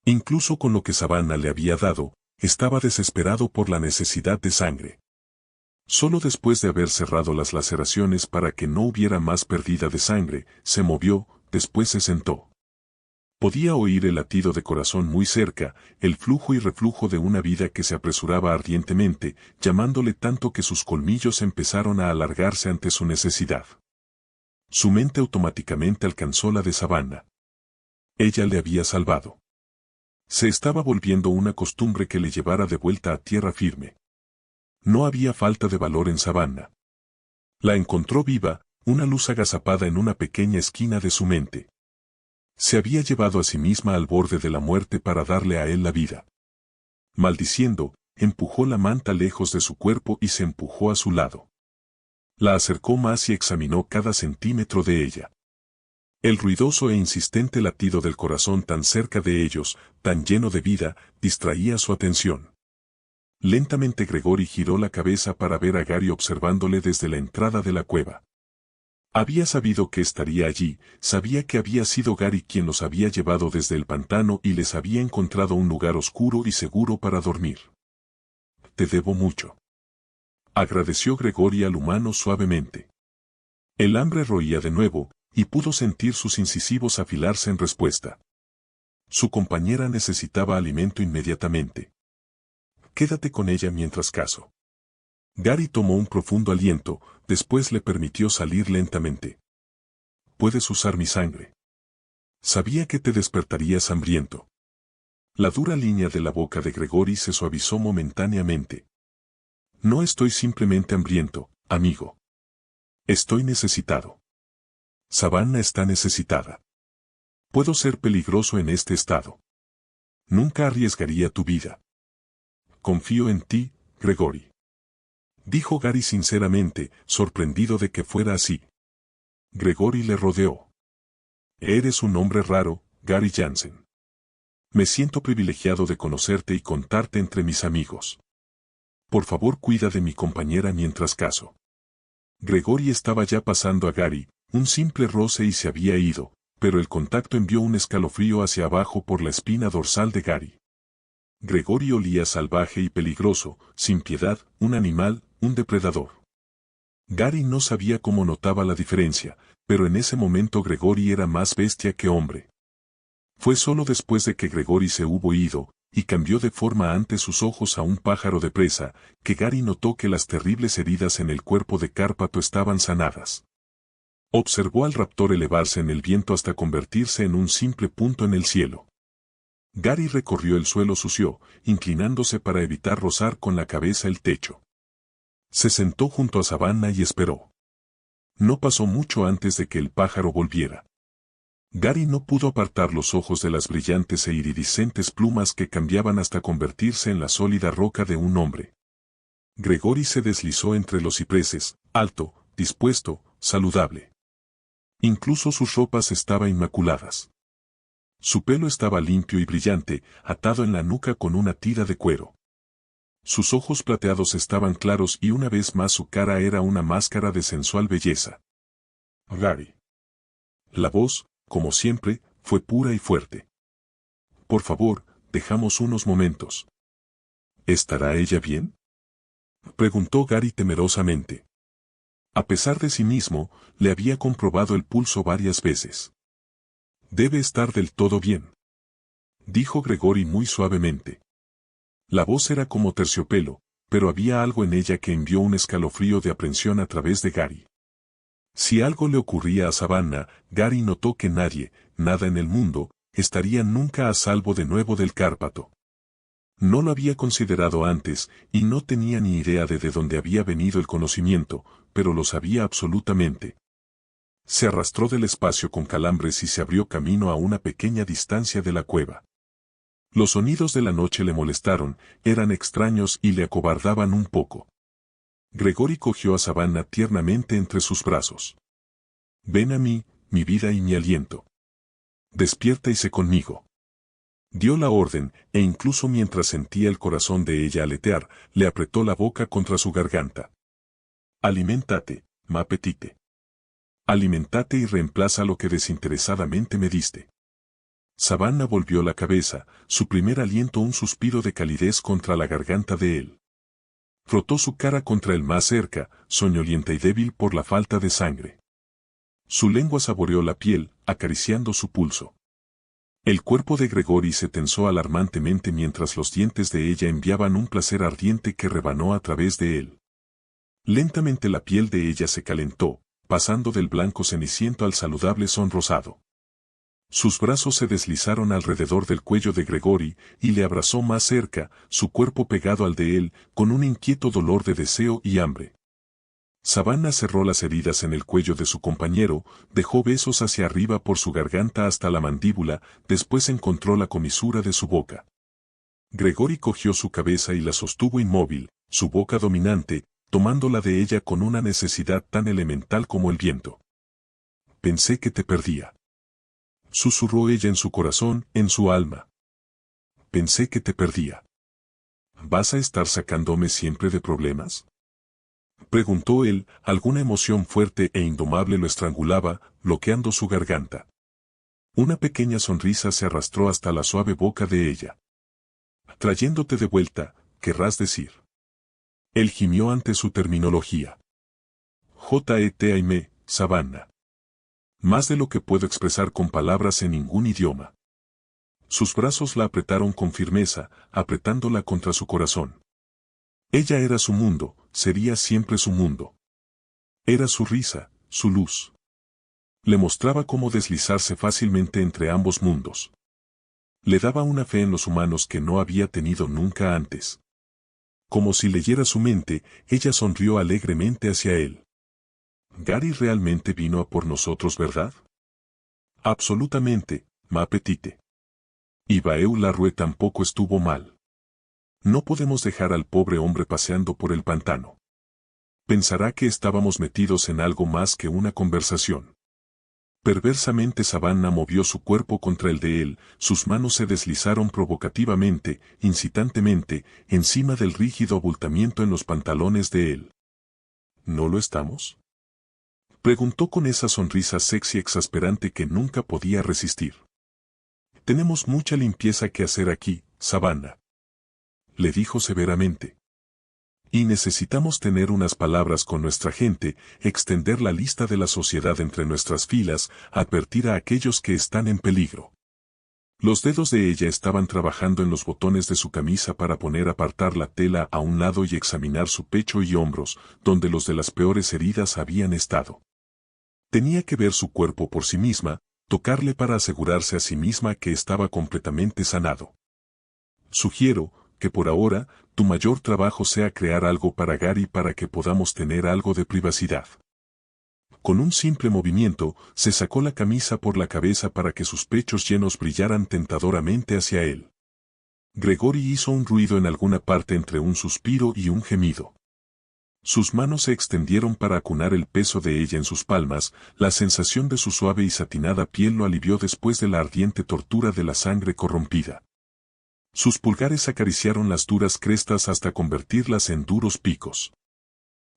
Incluso con lo que Savannah le había dado, estaba desesperado por la necesidad de sangre. Solo después de haber cerrado las laceraciones para que no hubiera más pérdida de sangre, se movió, después se sentó. Podía oír el latido de corazón muy cerca, el flujo y reflujo de una vida que se apresuraba ardientemente, llamándole tanto que sus colmillos empezaron a alargarse ante su necesidad. Su mente automáticamente alcanzó la de Savannah. Ella le había salvado. Se estaba volviendo una costumbre que le llevara de vuelta a tierra firme. No había falta de valor en Savannah. La encontró viva, una luz agazapada en una pequeña esquina de su mente. Se había llevado a sí misma al borde de la muerte para darle a él la vida. Maldiciendo, empujó la manta lejos de su cuerpo y se empujó a su lado. La acercó más y examinó cada centímetro de ella. El ruidoso e insistente latido del corazón tan cerca de ellos, tan lleno de vida, distraía su atención. Lentamente Gregory giró la cabeza para ver a Gary observándole desde la entrada de la cueva. Había sabido que estaría allí, sabía que había sido Gary quien los había llevado desde el pantano y les había encontrado un lugar oscuro y seguro para dormir. Te debo mucho. Agradeció Gregory al humano suavemente. El hambre roía de nuevo, y pudo sentir sus incisivos afilarse en respuesta. Su compañera necesitaba alimento inmediatamente. Quédate con ella mientras cazo. Gary tomó un profundo aliento, después le permitió salir lentamente. Puedes usar mi sangre. Sabía que te despertarías hambriento. La dura línea de la boca de Gregory se suavizó momentáneamente. No estoy simplemente hambriento, amigo. Estoy necesitado. Savannah está necesitada. Puedo ser peligroso en este estado. Nunca arriesgaría tu vida. Confío en ti, Gregory. Dijo Gary sinceramente, sorprendido de que fuera así. Gregory le rodeó. Eres un hombre raro, Gary Jansen. Me siento privilegiado de conocerte y contarte entre mis amigos. Por favor, cuida de mi compañera mientras caso. Gregory estaba ya pasando a Gary, un simple roce y se había ido, pero el contacto envió un escalofrío hacia abajo por la espina dorsal de Gary. Gregory olía salvaje y peligroso, sin piedad, un animal, un depredador. Gary no sabía cómo notaba la diferencia, pero en ese momento Gregory era más bestia que hombre. Fue solo después de que Gregory se hubo ido, y cambió de forma ante sus ojos a un pájaro de presa, que Gary notó que las terribles heridas en el cuerpo de Cárpato estaban sanadas. Observó al raptor elevarse en el viento hasta convertirse en un simple punto en el cielo. Gary recorrió el suelo sucio, inclinándose para evitar rozar con la cabeza el techo. Se sentó junto a Savannah y esperó. No pasó mucho antes de que el pájaro volviera. Gary no pudo apartar los ojos de las brillantes e iridiscentes plumas que cambiaban hasta convertirse en la sólida roca de un hombre. Gregory se deslizó entre los cipreses, alto, dispuesto, saludable. Incluso sus ropas estaban inmaculadas. Su pelo estaba limpio y brillante, atado en la nuca con una tira de cuero. Sus ojos plateados estaban claros y una vez más su cara era una máscara de sensual belleza. Gary. La voz, como siempre, fue pura y fuerte. Por favor, dejamos unos momentos. ¿Estará ella bien? Preguntó Gary temerosamente. A pesar de sí mismo, le había comprobado el pulso varias veces. Debe estar del todo bien. Dijo Gregory muy suavemente. La voz era como terciopelo, pero había algo en ella que envió un escalofrío de aprensión a través de Gary. Si algo le ocurría a Savannah, Gary notó que nadie, nada en el mundo, estaría nunca a salvo de nuevo del Cárpato. No lo había considerado antes, y no tenía ni idea de dónde había venido el conocimiento, pero lo sabía absolutamente. Se arrastró del espacio con calambres y se abrió camino a una pequeña distancia de la cueva. Los sonidos de la noche le molestaron, eran extraños y le acobardaban un poco. Gregory cogió a Savannah tiernamente entre sus brazos. Ven a mí, mi vida y mi aliento. Despierta y sé conmigo. Dio la orden, e incluso mientras sentía el corazón de ella aletear, le apretó la boca contra su garganta. Aliméntate, ma petite. Aliméntate y reemplaza lo que desinteresadamente me diste. Savannah volvió la cabeza, su primer aliento un suspiro de calidez contra la garganta de él. Frotó su cara contra él más cerca, soñolienta y débil por la falta de sangre. Su lengua saboreó la piel, acariciando su pulso. El cuerpo de Gregory se tensó alarmantemente mientras los dientes de ella enviaban un placer ardiente que rebanó a través de él. Lentamente la piel de ella se calentó, pasando del blanco ceniciento al saludable sonrosado. Sus brazos se deslizaron alrededor del cuello de Gregory y le abrazó más cerca, su cuerpo pegado al de él, con un inquieto dolor de deseo y hambre. Savannah cerró las heridas en el cuello de su compañero, dejó besos hacia arriba por su garganta hasta la mandíbula, después encontró la comisura de su boca. Gregory cogió su cabeza y la sostuvo inmóvil, su boca dominante, tomándola de ella con una necesidad tan elemental como el viento. Pensé que te perdía. Susurró ella en su corazón, en su alma. Pensé que te perdía. ¿Vas a estar sacándome siempre de problemas? Preguntó él, alguna emoción fuerte e indomable lo estrangulaba, bloqueando su garganta. Una pequeña sonrisa se arrastró hasta la suave boca de ella. Trayéndote de vuelta, querrás decir. Él gimió ante su terminología. J.E.T.A.M., Savannah. Más de lo que puedo expresar con palabras en ningún idioma. Sus brazos la apretaron con firmeza, apretándola contra su corazón. Ella era su mundo, sería siempre su mundo. Era su risa, su luz. Le mostraba cómo deslizarse fácilmente entre ambos mundos. Le daba una fe en los humanos que no había tenido nunca antes. Como si leyera su mente, ella sonrió alegremente hacia él. Gary realmente vino a por nosotros, ¿verdad? Absolutamente, ma petite. Y Baeu Larrue tampoco estuvo mal. No podemos dejar al pobre hombre paseando por el pantano. Pensará que estábamos metidos en algo más que una conversación. Perversamente Savannah movió su cuerpo contra el de él, sus manos se deslizaron provocativamente, incitantemente, encima del rígido abultamiento en los pantalones de él. ¿No lo estamos? Preguntó con esa sonrisa sexy exasperante que nunca podía resistir. Tenemos mucha limpieza que hacer aquí, Savannah. Le dijo severamente. Y necesitamos tener unas palabras con nuestra gente, extender la lista de la sociedad entre nuestras filas, advertir a aquellos que están en peligro. Los dedos de ella estaban trabajando en los botones de su camisa para poner apartar la tela a un lado y examinar su pecho y hombros, donde los de las peores heridas habían estado. Tenía que ver su cuerpo por sí misma, tocarle para asegurarse a sí misma que estaba completamente sanado. Sugiero que por ahora, tu mayor trabajo sea crear algo para Gary para que podamos tener algo de privacidad. Con un simple movimiento, se sacó la camisa por la cabeza para que sus pechos llenos brillaran tentadoramente hacia él. Gregory hizo un ruido en alguna parte entre un suspiro y un gemido. Sus manos se extendieron para acunar el peso de ella en sus palmas, la sensación de su suave y satinada piel lo alivió después de la ardiente tortura de la sangre corrompida. Sus pulgares acariciaron las duras crestas hasta convertirlas en duros picos.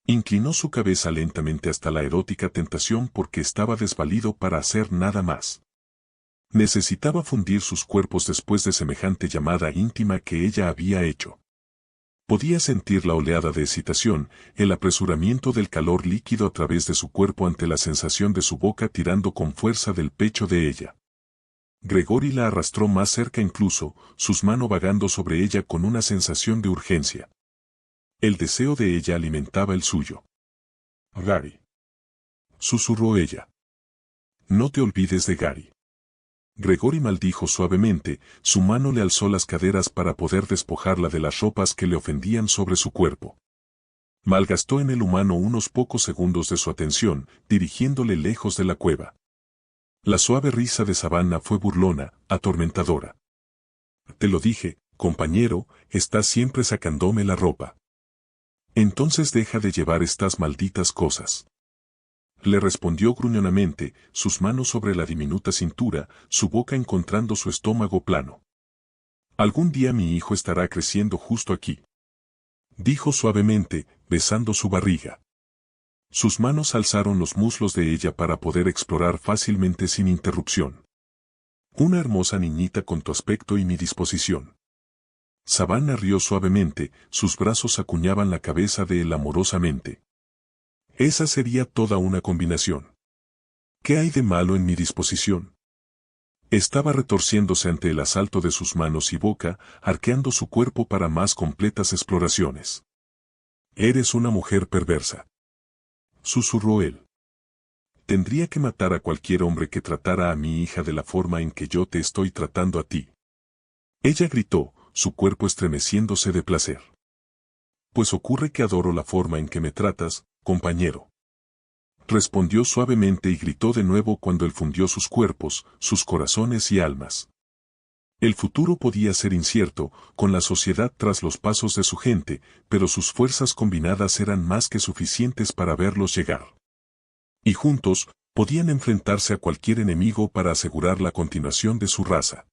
Inclinó su cabeza lentamente hasta la erótica tentación porque estaba desvalido para hacer nada más. Necesitaba fundir sus cuerpos después de semejante llamada íntima que ella había hecho. Podía sentir la oleada de excitación, el apresuramiento del calor líquido a través de su cuerpo ante la sensación de su boca tirando con fuerza del pecho de ella. Gregory la arrastró más cerca incluso, sus manos vagando sobre ella con una sensación de urgencia. El deseo de ella alimentaba el suyo. Gary. Susurró ella. No te olvides de Gary. Gregory maldijo suavemente, su mano le alzó las caderas para poder despojarla de las ropas que le ofendían sobre su cuerpo. Malgastó en el humano unos pocos segundos de su atención, dirigiéndole lejos de la cueva. La suave risa de Savannah fue burlona, atormentadora. Te lo dije, compañero, estás siempre sacándome la ropa. Entonces deja de llevar estas malditas cosas. Le respondió gruñonamente, sus manos sobre la diminuta cintura, su boca encontrando su estómago plano. Algún día mi hijo estará creciendo justo aquí. Dijo suavemente, besando su barriga. Sus manos alzaron los muslos de ella para poder explorar fácilmente sin interrupción. Una hermosa niñita con tu aspecto y mi disposición. Savannah rió suavemente, sus brazos acuñaban la cabeza de él amorosamente. Esa sería toda una combinación. ¿Qué hay de malo en mi disposición? Estaba retorciéndose ante el asalto de sus manos y boca, arqueando su cuerpo para más completas exploraciones. Eres una mujer perversa. Susurró él. Tendría que matar a cualquier hombre que tratara a mi hija de la forma en que yo te estoy tratando a ti. Ella gritó, su cuerpo estremeciéndose de placer. Pues ocurre que adoro la forma en que me tratas, compañero. Respondió suavemente y gritó de nuevo cuando él fundió sus cuerpos, sus corazones y almas. El futuro podía ser incierto, con la sociedad tras los pasos de su gente, pero sus fuerzas combinadas eran más que suficientes para verlos llegar. Y juntos, podían enfrentarse a cualquier enemigo para asegurar la continuación de su raza.